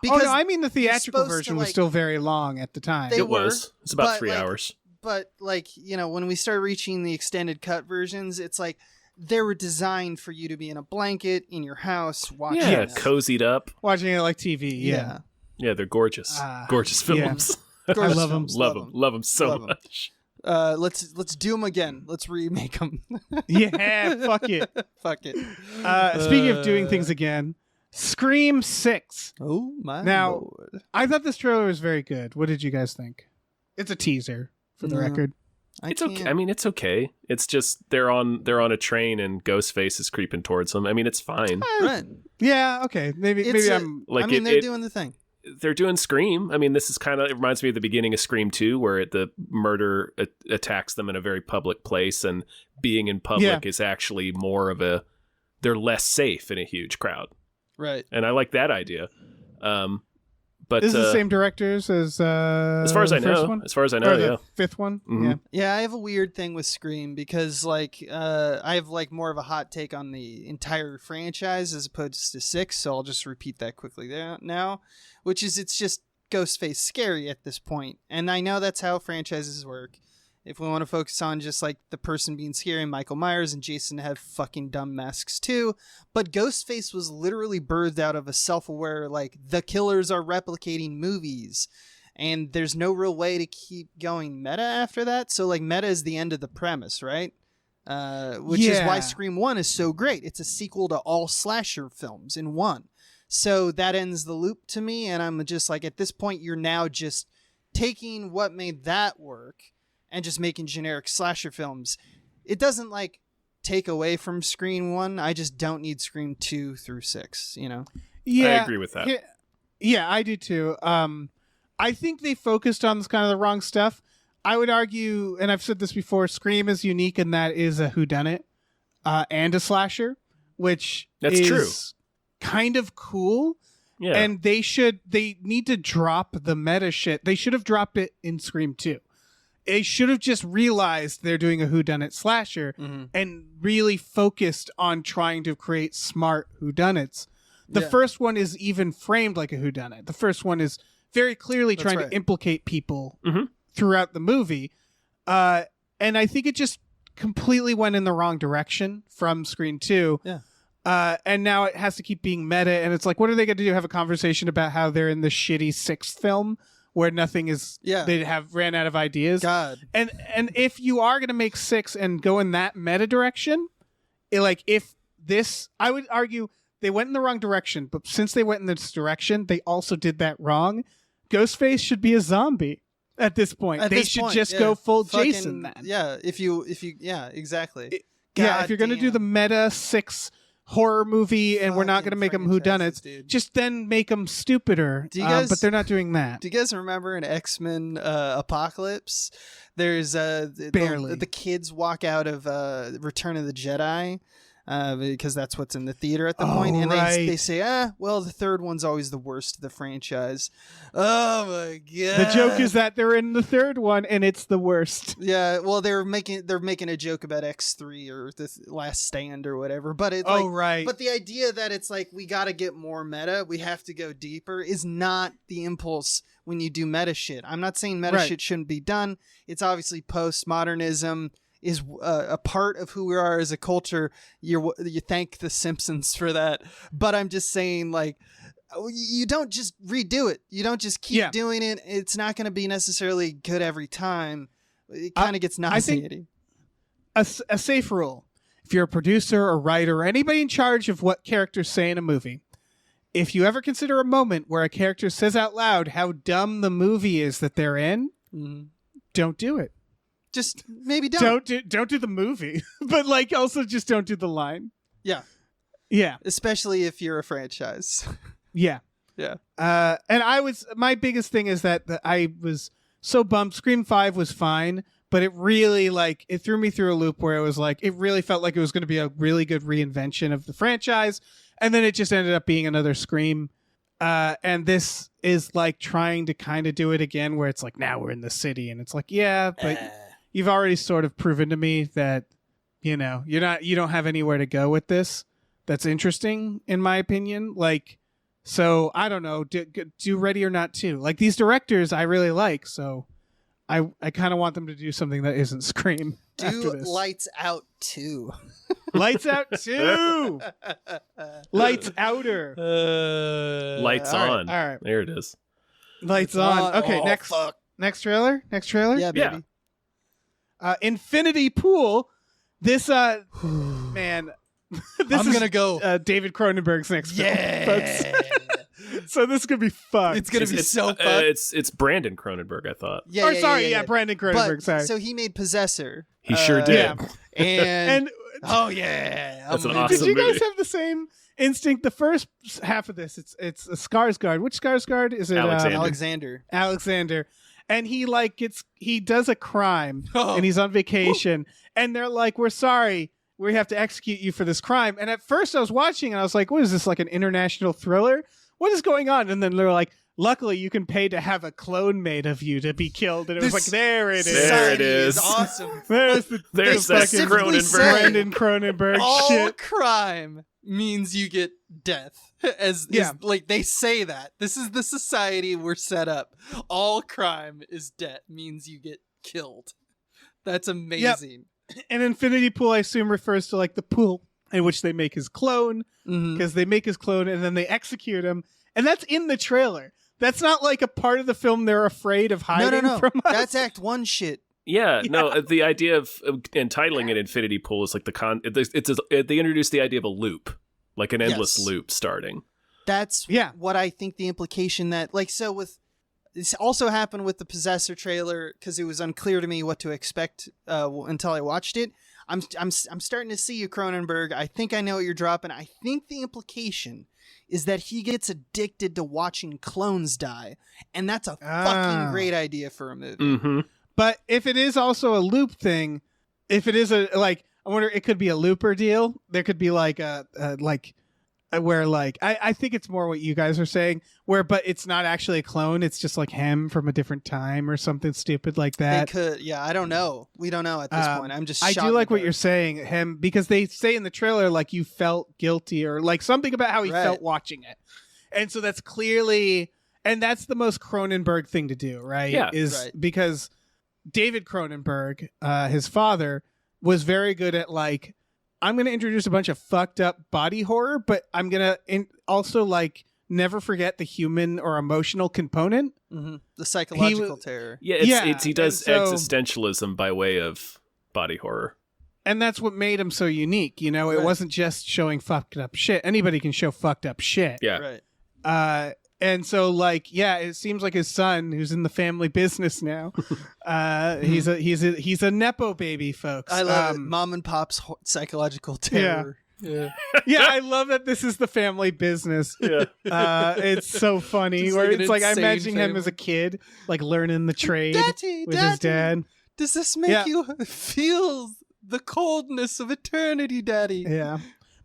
Because I mean the theatrical version was still very long at the time. It was. It's about 3 hours. But when we start reaching the extended cut versions, it's like they were designed for you to be in a blanket in your house watching. Yeah, cozied up, watching it like TV. Yeah, they're gorgeous, gorgeous films. Yeah. I love them. Love them so much. Let's do them again. Let's remake them. Yeah, fuck it. Fuck it. Speaking of doing things again. Scream 6. Oh my Lord. I thought this trailer was very good. What did you guys think? It's a teaser for the record. It's okay. I mean, it's okay. It's just they're on a train and Ghostface is creeping towards them. I mean, it's fine. Right. Yeah, okay. Maybe I'm like they're doing the thing. They're doing Scream. I mean, this is it reminds me of the beginning of Scream 2 where the murder attacks them in a very public place, and being in public is actually more of they're less safe in a huge crowd. Right. And I like that idea. But this is the same directors as far as I know. one? As far as I know, the fifth one. Mm-hmm. Yeah, I have a weird thing with Scream because I have more of a hot take on the entire franchise as opposed to 6, so I'll just repeat that quickly now, which is it's just Ghostface scary at this point. And I know that's how franchises work. If we want to focus on just like the person being scary, Michael Myers and Jason have fucking dumb masks too. But Ghostface was literally birthed out of a self-aware, like, the killers are replicating movies. And there's no real way to keep going meta after that. So like meta is the end of the premise, right? Which is why Scream 1 is so great. It's a sequel to all slasher films in one. So that ends the loop to me. And I'm just like, at this point, you're now just taking what made that work and just making generic slasher films, it doesn't like take away from Scream 1. I just don't need Scream 2 through 6, you know? Yeah, I agree with that. Yeah, I do too. I think they focused on kind of the wrong stuff. I would argue, and I've said this before, Scream is unique in that it is a whodunit and a slasher, which That's is true. kind of cool. Yeah. And they need to drop the meta shit. They should have dropped it in Scream 2. They should have just realized they're doing a whodunit slasher and really focused on trying to create smart whodunits. The first one is even framed like a whodunit. The first one is very clearly trying to implicate people throughout the movie. And I think it just completely went in the wrong direction from Scream 2. Yeah. And now it has to keep being meta. And it's like, what are they going to do? Have a conversation about how they're in the shitty sixth film where nothing is, they have ran out of ideas. God. And if you are going to make 6 and go in that meta direction, I would argue they went in the wrong direction, but since they went in this direction, they also did that wrong. Ghostface should be a zombie at this point. They should just go full Jason then. Yeah, if you exactly. If you're going to do the meta 6 horror movie and we're not going to make them whodunits, just then make them stupider. But they're not doing that. Do you guys remember in X-Men Apocalypse? There's barely the kids walk out of Return of the Jedi. Because that's what's in the theater at the point. And they say, well, the third one's always the worst of the franchise. Oh my god! The joke is that they're in the third one and it's the worst. Yeah, well, they're making a joke about X3 or the Last Stand or whatever. But it's But the idea that it's like we got to get more meta, we have to go deeper, is not the impulse when you do meta shit. I'm not saying meta shit shouldn't be done. It's obviously postmodernism is a part of who we are as a culture. You thank the Simpsons for that, but I'm just saying, like, you don't just redo it. You don't just keep doing it. It's not going to be necessarily good every time. It kind of gets nauseating. A safe rule: if you're a producer or writer or anybody in charge of what characters say in a movie, if you ever consider a moment where a character says out loud how dumb the movie is that they're in, don't do it. Just maybe don't do the movie, but like also just don't do the line. Yeah. Especially if you're a franchise. Yeah. And my biggest thing is that I was so bummed. Scream 5 was fine, but it really it threw me through a loop where it was like it really felt like it was going to be a really good reinvention of the franchise, and then it just ended up being another Scream. And this is like trying to kind of do it again, where it's like now we're in the city, and it's like but. You've already sort of proven to me that, you don't have anywhere to go with this. That's interesting, in my opinion. Like, so I don't know. Do Ready or Not 2. Like, these directors I really like, so I kind of want them to do something that isn't Scream. Do Lights Out 2. Lights Out 2. Lights Outer. Lights on. All right. There it is. Lights on. Okay, next trailer. Yeah, baby. Infinity Pool. This man. I'm gonna go. David Cronenberg's next film, folks. So this is gonna be fun. It's gonna be so fun. It's Brandon Cronenberg, I thought. Brandon Cronenberg. Sorry. So he made Possessor. He sure did. Yeah. And that's an awesome Did you guys movie. have the same instinct? The first half of this, it's a Skarsgård. Which Skarsgård is it? Alexander. And he does a crime and he's on vacation and they're like, we're sorry, we have to execute you for this crime. And at first I was watching and I was like, what is this, like an international thriller? What is going on? And then they're like, luckily you can pay to have a clone made of you to be killed. And it was like, there it is. There it is. Awesome. There's that Brandon Cronenberg all shit. Crime means you get death. Like they say that. This is the society we're set up. All crime is debt means you get killed. That's amazing. Yep. And Infinity Pool, I assume, refers to like the pool in which they make his clone, because they make his clone and then they execute him. And that's in the trailer. That's not like a part of the film they're afraid of hiding from us. That's Act 1 shit. Yeah, no, the idea of entitling it Infinity Pool is like they introduced the idea of a loop, like an endless loop starting. That's what I think the implication that, like, so with This also happened with the Possessor trailer because it was unclear to me what to expect until I watched it. I'm starting to see you, Cronenberg. I think I know what you're dropping. I think the implication is that he gets addicted to watching clones die, and that's a fucking great idea for a movie. Mm-hmm. But if it is also a loop thing, if it is I wonder, it could be a looper deal. There could be like where like I think it's more what you guys are saying, but it's not actually a clone. It's just like him from a different time or something stupid like that. They could, yeah. I don't know. We don't know at this point. I'm just. I do like what you're saying, him, because they say in the trailer like you felt guilty or like something about how he felt watching it, and so that's clearly, and that's the most Cronenberg thing to do, right? Yeah, because David Cronenberg, his father, was very good at like, I'm going to introduce a bunch of fucked up body horror, but I'm going to also like never forget the human or emotional component. Mm-hmm. The psychological terror. Yeah, he does existentialism by way of body horror. And that's what made him so unique. You know, it wasn't just showing fucked up shit. Anybody can show fucked up shit. Yeah. Right. And so, like, yeah, it seems like his son, who's in the family business now, he's a nepo baby, folks. I love it. Mom and pop's psychological terror. Yeah, I love that this is the family business. Yeah, it's so funny. Just where like it's like I insane imagine him family. as a kid, like learning the trade Daddy, with his dad. Does this make you feel the coldness of eternity, Daddy? Yeah.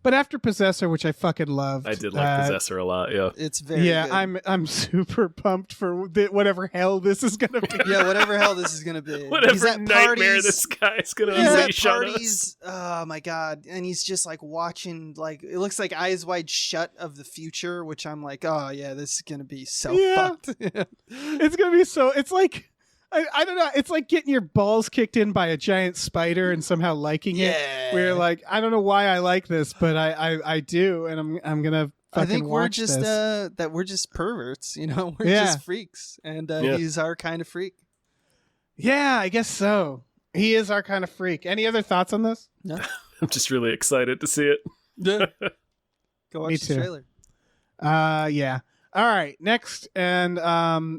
But after Possessor, which I fucking loved, I did like Possessor a lot. Yeah, it's very good. I'm super pumped for whatever hell this is gonna be. Yeah, whatever hell this is gonna be. Whatever nightmare this guy's gonna unleash on us. Oh my god! And he's just like watching, like it looks like Eyes Wide Shut of the future, which I'm like, oh yeah, this is gonna be so fucked. It's gonna be so. It's like. I don't know. It's like getting your balls kicked in by a giant spider and somehow liking it. Where you're like, I don't know why I like this, but I do, and I'm gonna fucking I think we're watch just this. that we're just perverts, you know. We're just freaks, and he's our kind of freak. Yeah, I guess so. He is our kind of freak. Any other thoughts on this? No. I'm just really excited to see it. Yeah. Go watch Me the too. trailer. Yeah. All right, next, and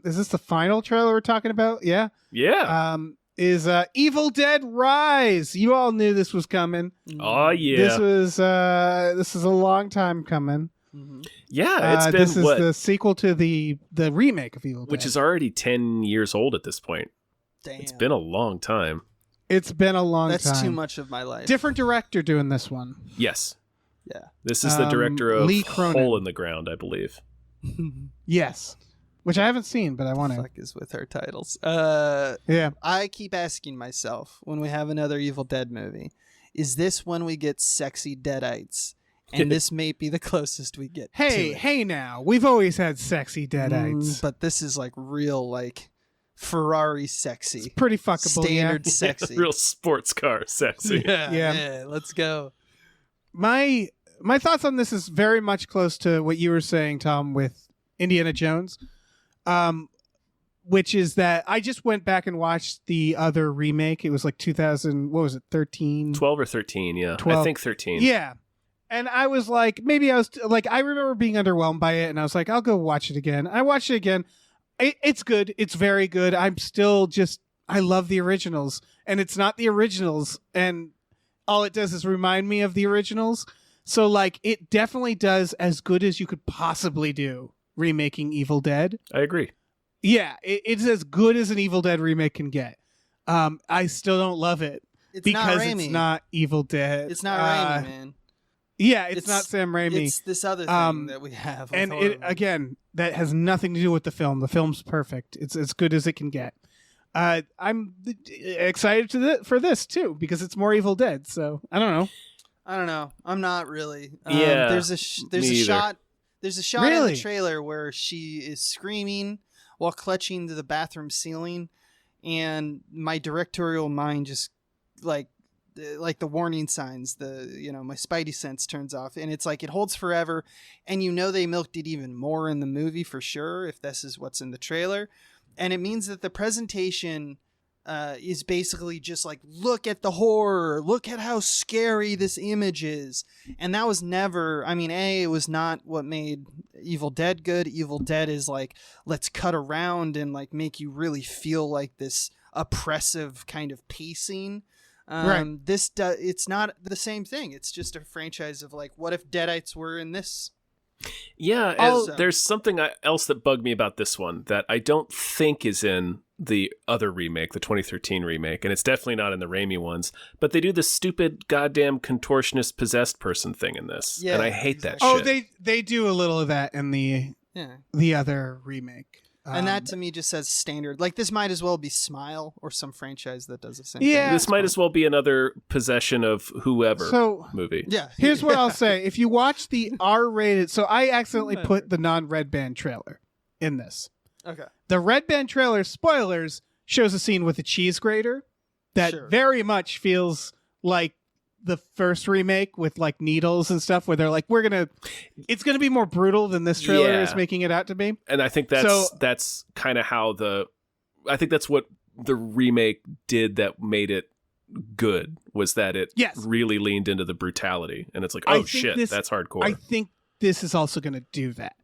is this the final trailer we're talking about? Yeah. Yeah. Is Evil Dead Rise. You all knew this was coming. Oh yeah. This is a long time coming. Mm-hmm. Yeah, it's been this is the sequel to the remake of Evil Dead, which is already 10 years old at this point. Damn. It's been a long time. It's been a long time. That's too much of my life. Different director doing this one. Yes. Yeah. This is the director of Lee Cronin. Hole in the Ground, I believe. Yes. Which I haven't seen, but I want to. Fuck is with her titles. Yeah. I keep asking myself when we have another Evil Dead movie, is this when we get sexy Deadites? And this may be the closest we get. Hey now. We've always had sexy Deadites. But this is like real, like Ferrari sexy. It's pretty fuckable. Standard yeah. sexy. Real sports car sexy. Yeah. Let's go. My thoughts on this is very much close to what you were saying, Tom, with Indiana Jones, which is that I just went back and watched the other remake. It was like 2000, what was it, 13? 12 or 13, yeah. 12. I think 13. Yeah. And I was like, maybe I was like, I remember being underwhelmed by it, and I was like, I'll go watch it again. I watched it again. It's good. It's very good. I'm still just, I love the originals, and it's not the originals, and all it does is remind me of the originals. So, like, it definitely does as good as you could possibly do remaking Evil Dead. I agree. Yeah, it's as good as an Evil Dead remake can get. I still don't love it because it's not Evil Dead. It's not Raimi, man. Yeah, it's not Sam Raimi. It's this other thing that we have. And again, that has nothing to do with the film. The film's perfect. It's as good as it can get. I'm excited for this, too, because it's more Evil Dead. So, I don't know. I'm not really. Yeah. There's a shot really? in the trailer where she is screaming while clutching to the bathroom ceiling, and my directorial mind just like the warning signs, my spidey sense turns off, and it's like it holds forever, and they milked it even more in the movie for sure if this is what's in the trailer, and it means that the presentation is basically just like, look at the horror, look at how scary this image is. And that was never, it was not what made Evil Dead good. Evil Dead is like, let's cut around and like make you really feel like this oppressive kind of pacing. Right. It's not the same thing. It's just a franchise of like, what if Deadites were in this? Yeah, Also- there's something else that bugged me about this one that I don't think is in the other remake, the 2013 remake, and it's definitely not in the Raimi ones, but they do the stupid goddamn contortionist possessed person thing in this, Yeah, and I hate that exactly. shit. they do a little of that in the other remake. And that to me just says standard. Like this might as well be Smile or some franchise that does the same Yeah. thing. This might as well be another possession of whoever So movie. Yeah. here's what I'll say. If you watch the R-rated, so I accidentally put the non-Red Band trailer in this. Okay. The Red Band trailer, spoilers, shows a scene with a cheese grater that Sure. very much feels like the first remake with like needles and stuff, where they're like, it's gonna be more brutal than this trailer Yeah. is making it out to be. And I think that's kind of how I think that's what the remake did that made it good, was that it Yes. really leaned into the brutality. And it's like, I oh think shit, that's hardcore. I think this is also going to do that.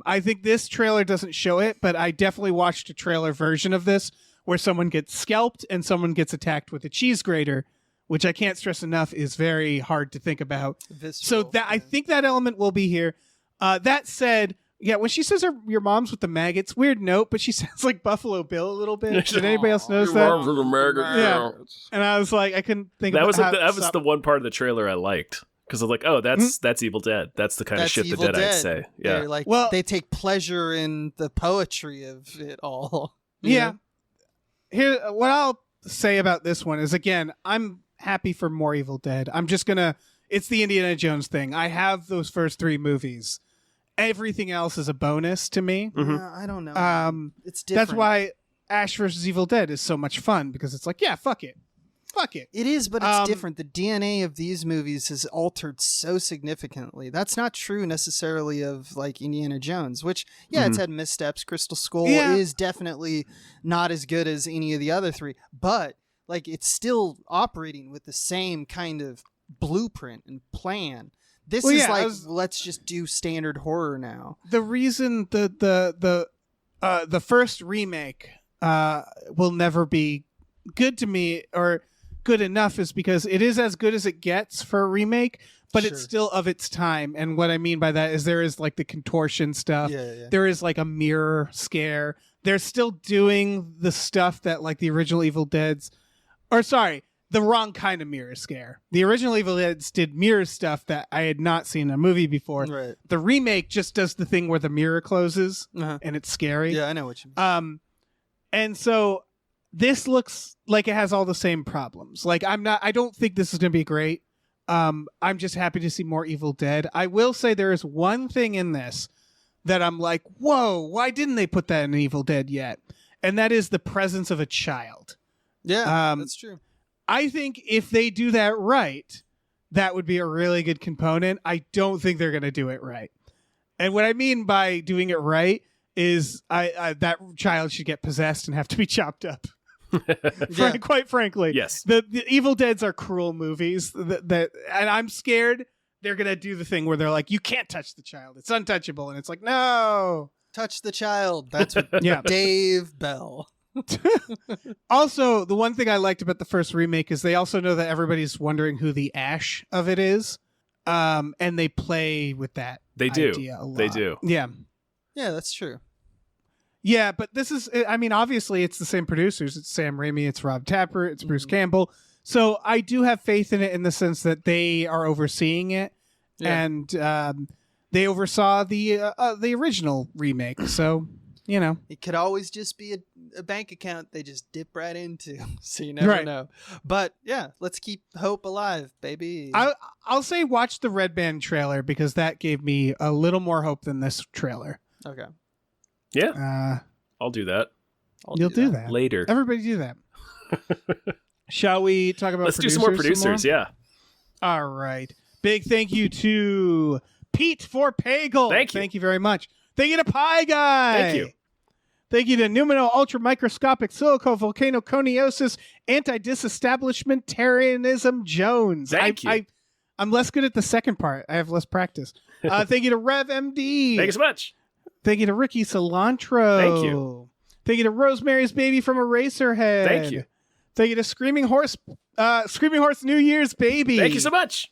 I think this trailer doesn't show it, but I definitely watched a trailer version of this where someone gets scalped and someone gets attacked with a cheese grater, which I can't stress enough is very hard to think about. Visceral, So that I yeah. think that element will be here. That said, yeah, when she says your mom's with the maggots, weird note, but she sounds like Buffalo Bill a little bit. Did anybody else notice that? Yeah. And I was like, I couldn't think that about was how that was the one part of the trailer I liked, because I'm like, oh, that's Evil Dead. That's the kind of That's shit the Evil Deadites Dead. say. Yeah. They're like, Well- they take pleasure in the poetry of it all. Yeah. Here, what I'll say about this one is, again, I'm happy for more Evil Dead. I'm just it's the Indiana Jones thing. I have those first 3 movies. Everything else is a bonus to me. Yeah, I don't know. It's different. That's why Ash vs. Evil Dead is so much fun, because it's like, yeah, fuck it. It is, but it's different. The DNA of these movies has altered so significantly. That's not true necessarily of like Indiana Jones, which, it's had missteps. Crystal Skull is definitely not as good as any of the other 3, but like it's still operating with the same kind of blueprint and plan. This let's just do standard horror now. The reason the first remake will never be good to me, or good enough, is because it is as good as it gets for a remake, but it's still of its time. And what I mean by that is there is like the contortion stuff. Yeah. There is like a mirror scare. They're still doing the stuff that like the original Evil Dead's, or sorry, the wrong kind of mirror scare. The original Evil Dead's did mirror stuff that I had not seen in a movie before. Right. The remake just does the thing where the mirror closes Uh-huh. and it's scary. Yeah, I know what you mean. And so this looks like it has all the same problems. Like I don't think this is going to be great. I'm just happy to see more Evil Dead. I will say there is one thing in this that I'm like, whoa, why didn't they put that in Evil Dead yet? And that is the presence of a child. Yeah, that's true. I think if they do that right, that would be a really good component. I don't think they're going to do it right. And what I mean by doing it right is that child should get possessed and have to be chopped up. Quite frankly. Yes. The Evil Deads are cruel movies that and I'm scared they're going to do the thing where they're like, you can't touch the child. It's untouchable. And it's like, no. Touch the child. That's what Yeah. Dave Bell. Also, the one thing I liked about the first remake is they also know that everybody's wondering who the Ash of it is. And they play with that They do. idea a lot. They do. Yeah. Yeah, that's true. Yeah, but this is, I mean, obviously it's the same producers. It's Sam Raimi, it's Rob Tapper, it's Bruce Campbell. So I do have faith in it in the sense that they are overseeing it. Yeah. And they oversaw the original remake. So, you know. It could always just be a bank account they just dip right into. So you never know. But yeah, let's keep hope alive, baby. I'll say watch the Red Band trailer because that gave me a little more hope than this trailer. Okay. Yeah. I'll do that. You'll do that. Later. Everybody do that. Shall we talk about Let's do some more producers, yeah. All right. Big thank you to Pete for Pagel. Thank you. Thank you very much. Thank you to Pie Guy. Thank you. Thank you to Numino Ultramicroscopic Silico Volcano Coniosis Anti-Disestablishmentarianism Jones. Thank you. I'm less good at the second part. I have less practice. Thank you to Rev MD. Thank you so much. Thank you to Ricky Cilantro. Thank you. Thank you to Rosemary's Baby from Eraserhead. Thank you. Thank you to Screaming Horse New Year's Baby. Thank you so much.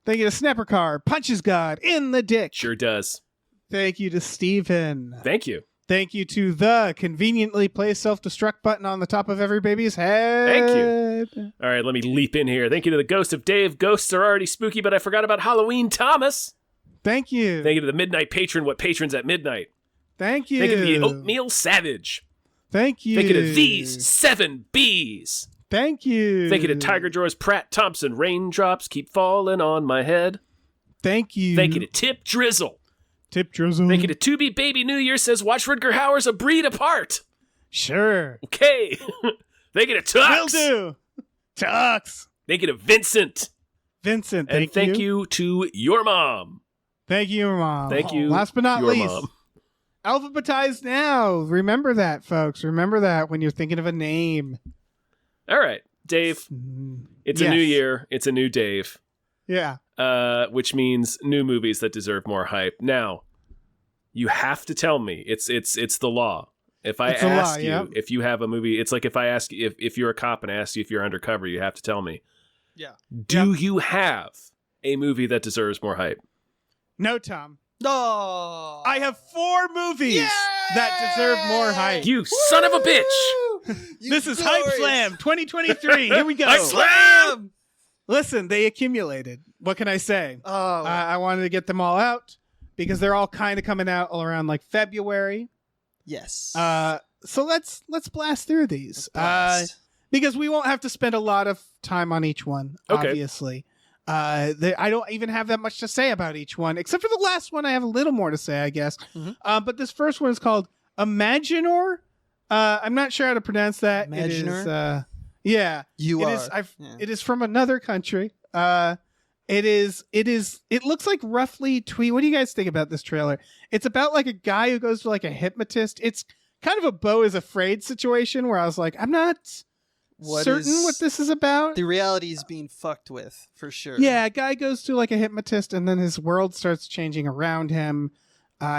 Thank you to Snapper Car, Punches God in the Dick. Sure does. Thank you to Steven. Thank you. Thank you to the conveniently placed self-destruct button on the top of every baby's head. Thank you. All right, let me leap in here. Thank you to the Ghost of Dave. Ghosts are already spooky, but I forgot about Halloween Thomas. Thank you. Thank you to the Midnight Patron, what patrons at midnight. Thank you. Thank you to the Oatmeal Savage. Thank you. Thank you to these 7 Bs. Thank you. Thank you to Tiger Drawers Pratt Thompson. Raindrops keep falling on my head. Thank you. Thank you to Tip Drizzle. Tip Drizzle. Thank you to 2B Baby New Year says watch Rutger Hauer's A Breed Apart. Sure. Okay. Thank you to Tux. Will do. Tux. Thank you to Vincent. Vincent, And thank you to your mom. Thank you, Mom. Thank you. Last but not your least, mom. alphabetized now. Remember that, folks. Remember that when you're thinking of a name. All right, Dave. It's a new Yes. year. It's a new Dave. Yeah. Which means new movies that deserve more hype. Now, you have to tell me. It's the law. If I It's the law, ask you yeah. if you have a movie, it's like if I ask you if you're a cop and I ask you if you're undercover, you have to tell me. Yeah. Do you have a movie that deserves more hype? No, Tom. Oh, I have 4 movies that deserve more hype. You son of a bitch! This is Hype Slam 2023. Here we go. Hype Slam! Listen, they accumulated. What can I say? Oh, I wanted to get them all out because they're all kind of coming out all around like February. yes. So let's blast through these. Blast. Because we won't have to spend a lot of time on each one, Okay. obviously. I don't even have that much to say about each one, except for the last one. I have a little more to say, I guess. Mhm. But this first one is called Imaginor. I'm not sure how to pronounce that. Imaginor? It is, yeah. You It are. is. Yeah. It is from another country. It looks like roughly Tweet. What do you guys think about this trailer? It's about like a guy who goes to like a hypnotist. It's kind of a Beau is Afraid situation where I was like, I'm not certain what this is about. The reality is being fucked with, for sure. Yeah, a guy goes to like a hypnotist and then his world starts changing around him.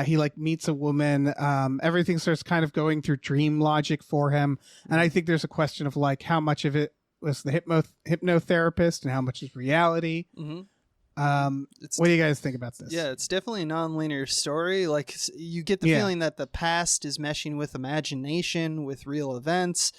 He like meets a woman. Everything starts kind of going through dream logic for him. And I think there's a question of like how much of it was the hypnotherapist and how much is reality. hmm What do you guys think about this? Yeah, it's definitely a non-linear story. Like, you get the Yeah. feeling that the past is meshing with imagination, with real events.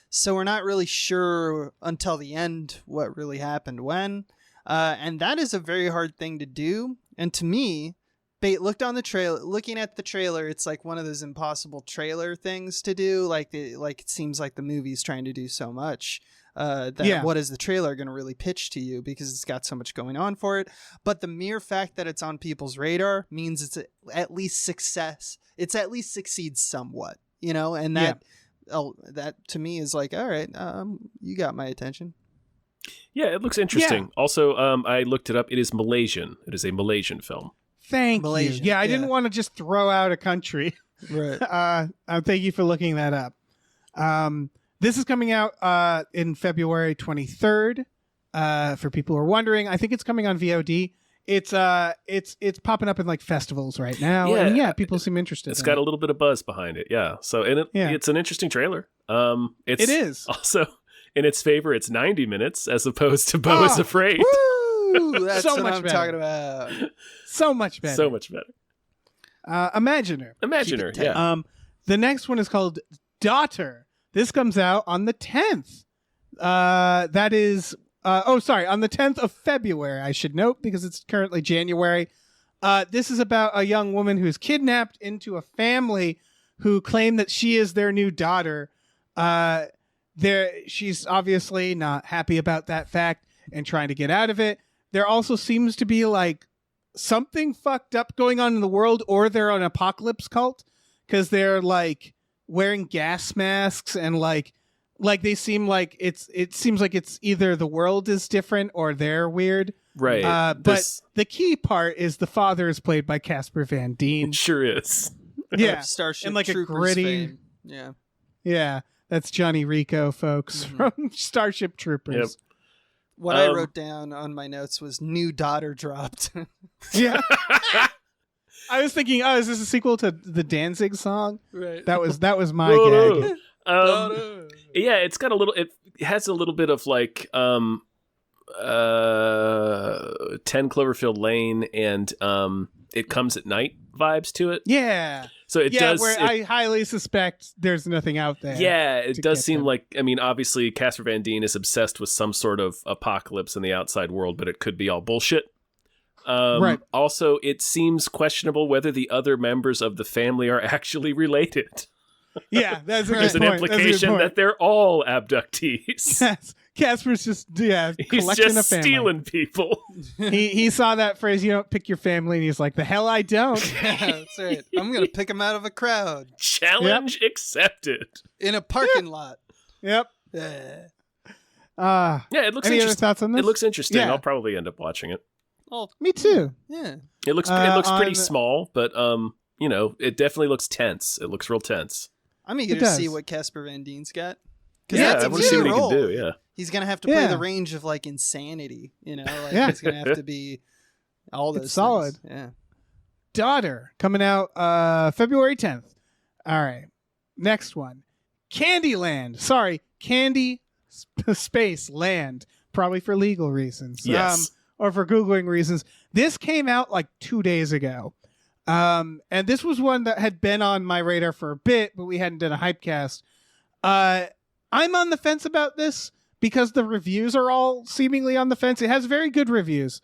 So we're not really sure until the end what really happened when. And that is a very hard thing to do. And to me, looking at the trailer, it's like one of those impossible trailer things to do. Like it seems like the movie's trying to do so much. What is the trailer going to really pitch to you, because it's got so much going on for it. But the mere fact that it's on people's radar means it's at least success. It's at least succeeds somewhat, and that to me is like, all right, you got my attention. Yeah, it looks interesting. Also, I looked it up. It is Malaysian. It is a Malaysian film. Thank Malaysian, you. Yeah, I yeah. didn't want to just throw out a country. Right. Thank you for looking that up. This is coming out in February 23rd. For people who are wondering, I think it's coming on VOD. It's popping up in like festivals right now. Yeah. And people seem interested. It's in got it. a little bit of buzz behind it. Yeah. So, and it's an interesting trailer. It is. Also, in its favor, it's 90 minutes as opposed to Beau is Afraid. Woo! That's So what much I'm better. talking about. So much better. So much better. Imaginer. Imaginer. Yeah. The next one is called Daughter. This comes out on the 10th. That is, on the 10th of February, I should note, because it's currently January. This is about a young woman who's kidnapped into a family who claim that she is their new daughter. She's obviously not happy about that fact and trying to get out of it. There also seems to be like something fucked up going on in the world, or they're an apocalypse cult, because they're like wearing gas masks and like they seem like it seems like it's either the world is different or they're weird. Right. But the key part is the father is played by Casper Van Dien. It sure is. Yeah. Starship And like a Troopers gritty- fame. Yeah. Yeah. That's Johnny Rico, folks, from Starship Troopers. What I wrote down on my notes was new daughter dropped. Yeah. I was thinking, is this a sequel to the Danzig song? Right. That was my gag. Yeah, it's got it has a little bit of like 10 Cloverfield Lane and It Comes at Night vibes to it. Yeah. So it does. I highly suspect there's nothing out there. Yeah, it does seem them. like, I mean, obviously Casper Van Dien is obsessed with some sort of apocalypse in the outside world, but it could be all bullshit. Right. Also, it seems questionable whether the other members of the family are actually related. Yeah, that's a good There's an point. implication that they're all abductees. Yes. Casper's just He's collecting a just family. stealing people. He saw that phrase, you don't pick your family, and he's like, the hell I don't. Yeah, that's right. I'm going to pick him out of a crowd. Challenge accepted. In a parking lot. Yep. Yeah. Yeah, it looks Any other interesting. thoughts on this? It looks interesting. Yeah. I'll probably end up watching it. Oh, Me too. yeah. It looks pretty on- small, but it definitely looks tense. It looks real tense. I'm eager It to does. see what Casper Van Dien's got. 'Cause Yeah, that's I a want to see key what he role. can do. Yeah. He's going to have to play Yeah. the range of like insanity, Like Yeah. it's going to have to be all those It's solid. things. Yeah. Daughter coming out February 10th. All right. Next one. Candyland. Sorry, Space Land. Probably for legal reasons. Yes. Or for Googling reasons. This came out like 2 days ago. And this was one that had been on my radar for a bit, but we hadn't done a Hypecast. I'm on the fence about this because the reviews are all seemingly on the fence. It has very good reviews.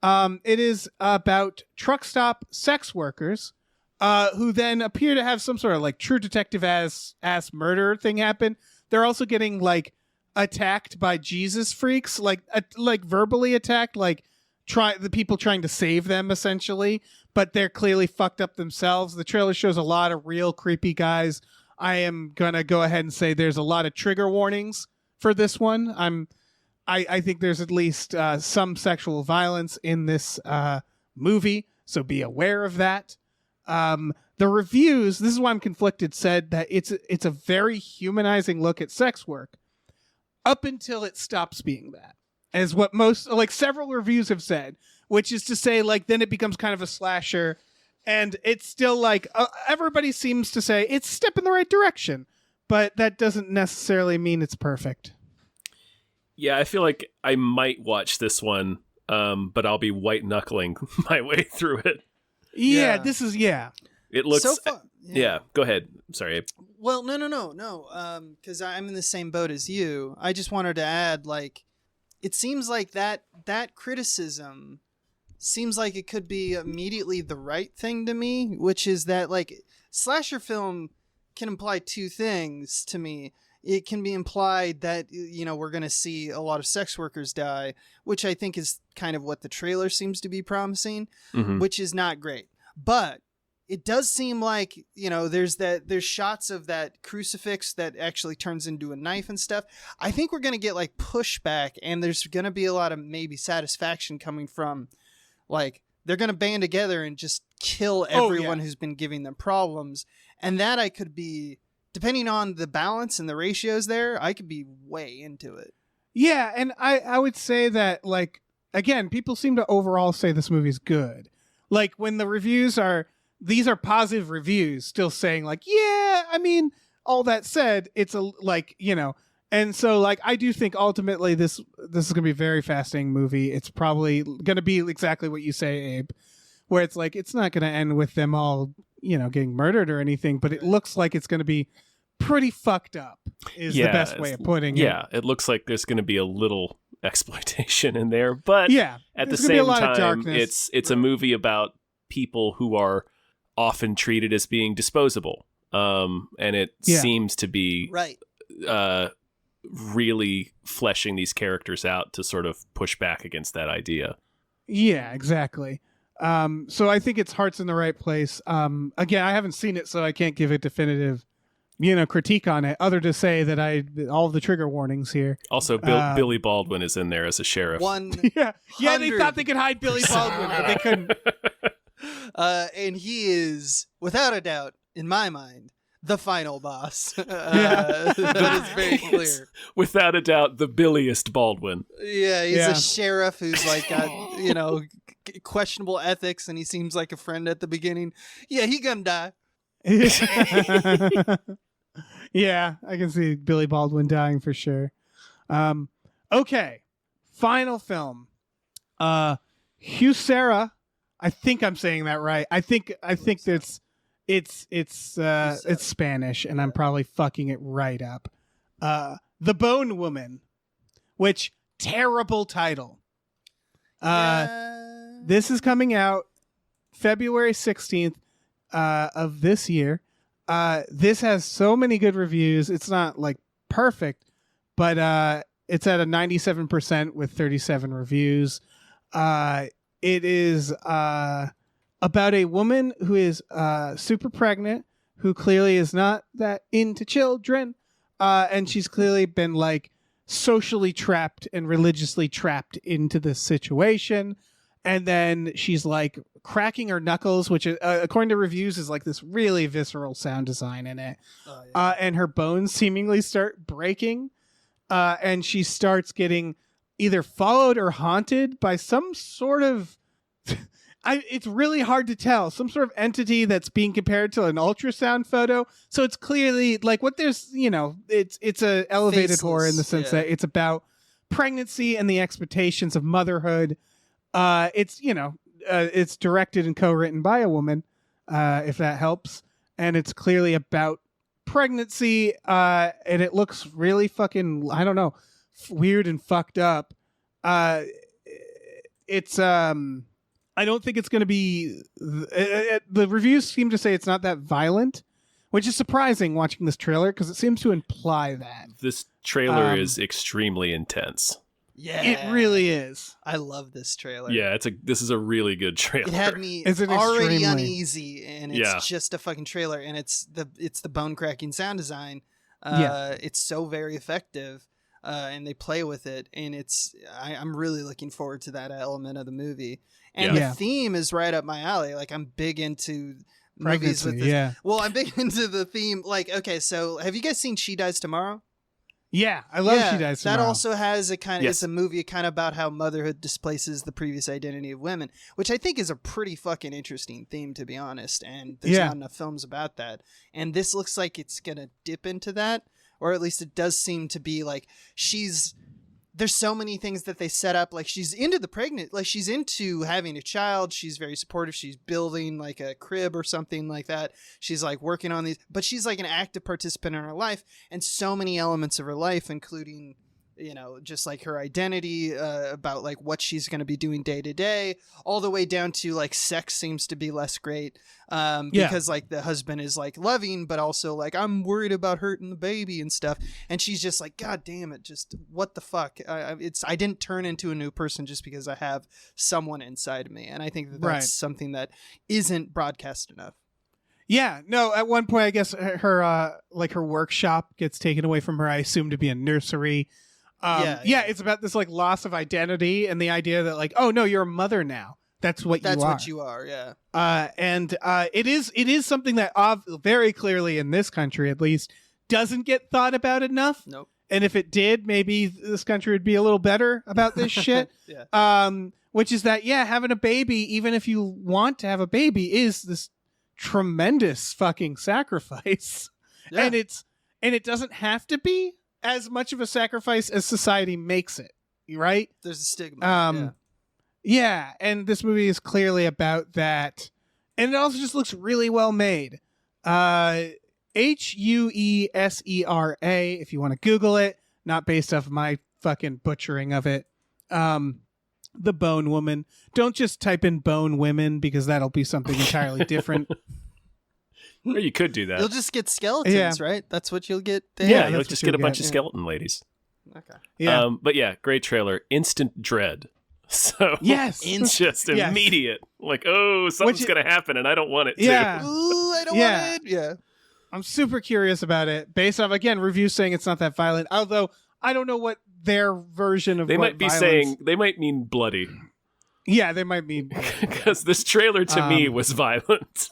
It is about truck stop sex workers who then appear to have some sort of like True Detective ass murder thing happen. They're also getting like attacked by Jesus freaks, like verbally attacked, like the people trying to save them essentially, but they're clearly fucked up themselves. The trailer shows a lot of real creepy guys. I am gonna go ahead and say there's a lot of trigger warnings for this one. I think there's at least some sexual violence in this movie, so be aware of that. The reviews, this is why I'm conflicted, said that it's a very humanizing look at sex work up until it stops being that, as what several reviews have said, which is to say, like, then it becomes kind of a slasher. And it's still like everybody seems to say it's a step in the right direction, but that doesn't necessarily mean it's perfect. Yeah, I feel like I might watch this one, but I'll be white knuckling my way through it. Yeah, Yeah. this is It looks. So far, yeah, go ahead. Sorry. Well, no. Because I'm in the same boat as you. I just wanted to add, like, it seems like that criticism seems like it could be immediately the right thing to me, which is that, like, slasher film can imply two things to me. It can be implied that, we're going to see a lot of sex workers die, which I think is kind of what the trailer seems to be promising, Mhm. which is not great. But it does seem like, there's shots of that crucifix that actually turns into a knife and stuff. I think we're going to get like pushback, and there's going to be a lot of maybe satisfaction coming from, like, they're going to band together and just kill everyone who's been giving them problems. And that I could be, depending on the balance and the ratios there, I could be way into it. Yeah, and I would say that, like, again, people seem to overall say this movie's good. Like, when the reviews these are positive reviews, still saying, like, yeah, I mean, all that said, it's and so, like, I do think ultimately this is going to be a very fascinating movie. It's probably going to be exactly what you say, Abe, where it's like, it's not going to end with them all, getting murdered or anything, but it looks like it's going to be pretty fucked up is the best way of putting it. Yeah, it looks like there's going to be a little exploitation in there, but Yeah. at the there's gonna be a same lot of time, darkness. it's a movie about people who are often treated as being disposable, and it seems to be Right. really fleshing these characters out to sort of push back against that idea. Yeah, exactly. So I think its heart's in the right place. Again, I haven't seen it, so I can't give a definitive, critique on it, other to say that all the trigger warnings here. Also, Billy Baldwin is in there as a sheriff. Yeah, they thought they could hide Billy Baldwin, but they couldn't. And he is, without a doubt, in my mind, the final boss. That is very clear. Without a doubt, the billiest Baldwin. Yeah, he's Yeah. a sheriff who's like got, questionable ethics, and he seems like a friend at the beginning. Yeah, he gonna die. Yeah, I can see Billy Baldwin dying for sure. Okay, final film. Huesera. I think I'm saying that right. I think that's it's Spanish, and I'm probably fucking it right up. The Bone Woman, which terrible title. This is coming out February 16th of this year. This has so many good reviews. It's not like perfect, but it's at a 97% with 37 reviews. It is about a woman who is super pregnant, who clearly is not that into children, and she's clearly been like socially trapped and religiously trapped into this situation. And then she's like cracking her knuckles, which according to reviews is like this really visceral sound design in it. Oh, yeah. And her bones seemingly start breaking. And she starts getting either followed or haunted by some sort of it's really hard to tell, some sort of entity that's being compared to an ultrasound photo. So it's clearly like what there's, it's a elevated Faceless, horror in the sense that it's about pregnancy and the expectations of motherhood. It's directed and co-written by a woman, if that helps. And it's clearly about pregnancy. And it looks really fucking, I don't know, weird and fucked up. I don't think it's going to be, the reviews seem to say it's not that violent, which is surprising watching this trailer because it seems to imply that. This trailer is extremely intense. Yeah, It really is. I love this trailer. Yeah, this is a really good trailer. It had me Is it already extremely- uneasy, and it's just a fucking trailer, and it's the bone cracking sound design. It's so very effective, and they play with it, and I'm really looking forward to that element of the movie. And Yeah. the theme is right up my alley. Like, I'm big into movies with this. Yeah. Well, I'm big into the theme. Like, okay, so have you guys seen She Dies Tomorrow? Yeah, I love She Dies That Tomorrow. also has Yes. it's a movie kind of about how motherhood displaces the previous identity of women, which I think is a pretty fucking interesting theme, to be honest. And there's not enough films about that. And this looks like it's going to dip into that, or at least it does seem to be like there's so many things that they set up. Like, she's into she's into having a child. She's very supportive. She's building like a crib or something like that. She's like working on these, but she's like an active participant in her life, and so many elements of her life, including, just like her identity, about like what she's going to be doing day to day, all the way down to like sex seems to be less great. Because like the husband is like loving, but also like, I'm worried about hurting the baby and stuff. And she's just like, God damn it. Just what the fuck? I didn't turn into a new person just because I have someone inside of me. And I think that's something that isn't broadcast enough. Yeah, no, at one point, I guess her workshop gets taken away from her, I assume to be a nursery. It's about this like loss of identity and the idea that like, oh no, you're a mother now. That's what you are. Yeah. It is something that very clearly in this country, at least, doesn't get thought about enough. Nope. And if it did, maybe this country would be a little better about this shit. Yeah. Which is that, having a baby, even if you want to have a baby, is this tremendous fucking sacrifice. Yeah. And it doesn't have to be as much of a sacrifice as society makes it, right? There's a stigma. Yeah, and this movie is clearly about that. And it also just looks really well made. Huesera, if you want to Google it, not based off my fucking butchering of it. The Bone Woman. Don't just type in Bone Women, because that'll be something entirely different. Or you could do that. You'll just get skeletons, right? That's what you'll get there. Yeah, that's you'll what just you'll get a bunch get, of skeleton ladies. Okay. Yeah. But yeah, great trailer. Instant dread. So Yes. just immediate. Like, oh, something's going to happen and I don't want it to. Yeah. Ooh, I don't want it. Yeah. I'm super curious about it, based off, again, reviews saying it's not that violent, although I don't know what their version of They what might be violence... saying, they might mean bloody. Yeah, they might mean... Because this trailer to me was violent.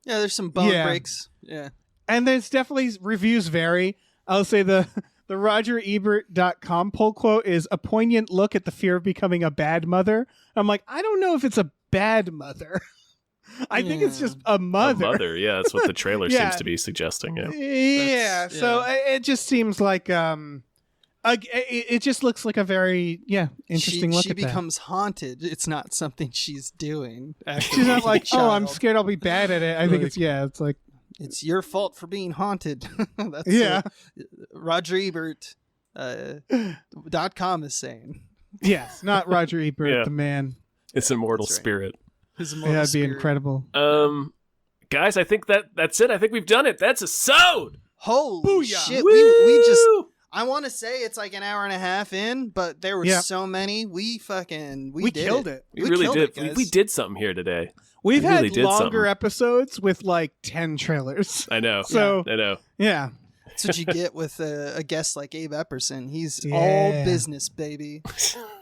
Yeah, there's some bone Yeah. breaks. Yeah. And there's definitely reviews vary. I'll say the RogerEbert.com poll quote is a poignant look at the fear of becoming a bad mother. I'm like, I don't know if it's a bad mother. I think it's just a mother. A mother, yeah, that's what the trailer Yeah. seems to be suggesting. Yeah. Yeah, so it just seems like it just looks like a very interesting look she at that. becomes haunted. It's not something she's doing. after She's not being a like, oh, I'm child. scared I'll be bad at it. I think Like- it's like, It's your fault for being haunted. That's yeah, Roger Ebert .com is saying. yes, not Roger Ebert, Yeah. the man. It's immortal That's right. spirit. His Yeah, that'd be spirit. incredible. Guys, I think that's it. I think we've done it. That's a sewed. Holy Booyah. shit! We just. I want to say it's like an hour and a half in, but there were Yeah. so many. We We killed it. We really killed did. it, guys. We did something here today. We've We really had did longer something. episodes with like 10 trailers. I know. So I know. yeah, That's what you get with a guest like Abe Epperson. He's Yeah. all business, baby.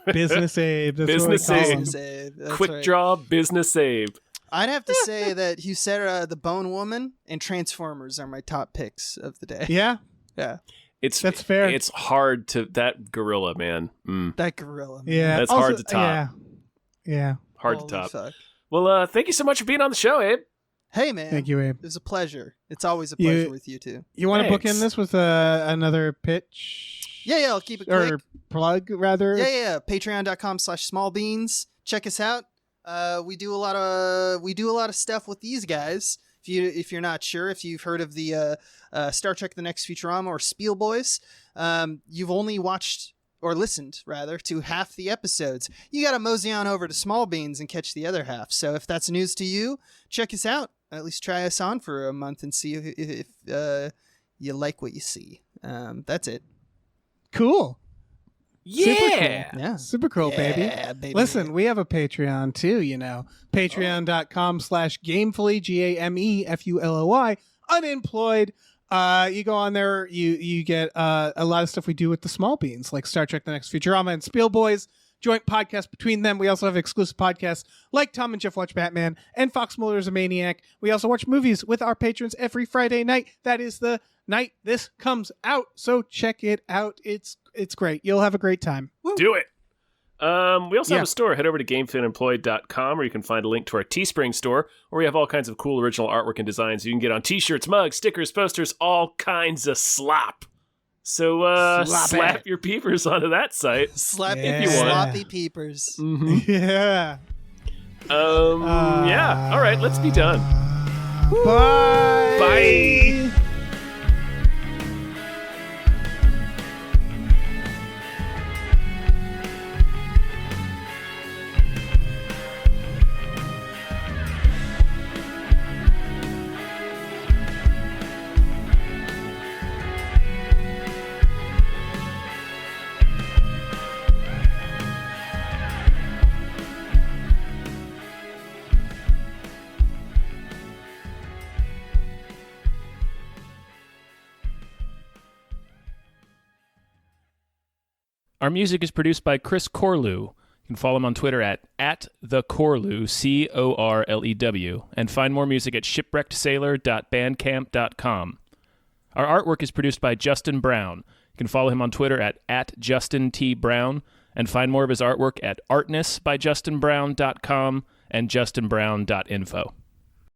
business Abe. That's Business what we call Abe. him. Business Abe. That's Quick right. draw business Abe. I'd have to say that you said the Bone Woman and Transformers are my top picks of the day. Yeah, Yeah. that's fair. It's hard to that gorilla, man. That gorilla. Man. Yeah, That's hard to top. Yeah, yeah. Hard Holy to top. fuck. Well, thank you so much for being on the show, Abe. Hey, man. Thank you, Abe. It was a pleasure. It's always a You- pleasure with you two. You want to book in Thanks. this with another pitch? Yeah, I'll keep it quick. Or plug rather. Yeah. Patreon.com/smallbeans. Check us out. We do a lot of stuff with these guys. If you're not sure, if you've heard of the Star Trek: The Next Futurama or Spiel Boys, you've only watched or listened rather to half the episodes. You got to mosey on over to Small Beans and catch the other half. So if that's news to you, check us out. At least try us on for a month and see if you like what you see. That's it. Cool. Yeah. Super cool. Yeah. Super cool, baby. Yeah, baby. Listen, we have a Patreon too, Patreon.com/gamefully, GAMEFULOY, unemployed. You go on there, you get a lot of stuff we do with the small beans, like Star Trek: The Next Futurama and Spiel Boys, joint podcast between them. We also have exclusive podcasts like Tom and Jeff Watch Batman and Fox Mulder's a Maniac. We also watch movies with our patrons every Friday night. That is the night this comes out, so check it out. It's great. You'll have a great time. Do it. We also Yeah. have a store. Head over to GameFitEmployed.com where you can find a link to our Teespring store where we have all kinds of cool original artwork and designs you can get on t-shirts, mugs, stickers, posters, all kinds of slop. So Slop slap it. your peepers onto that site. Slappy, Yeah. If you want. sloppy peepers. Yeah. Yeah. All right, let's be done. Bye. Bye. Our music is produced by Chris Corlew. You can follow him on Twitter at @thecorlew, CORLEW, and find more music at shipwreckedsailor.bandcamp.com. Our artwork is produced by Justin Brown. You can follow him on Twitter at @JustinTBrown, and find more of his artwork at artnessbyjustinbrown.com and justinbrown.info.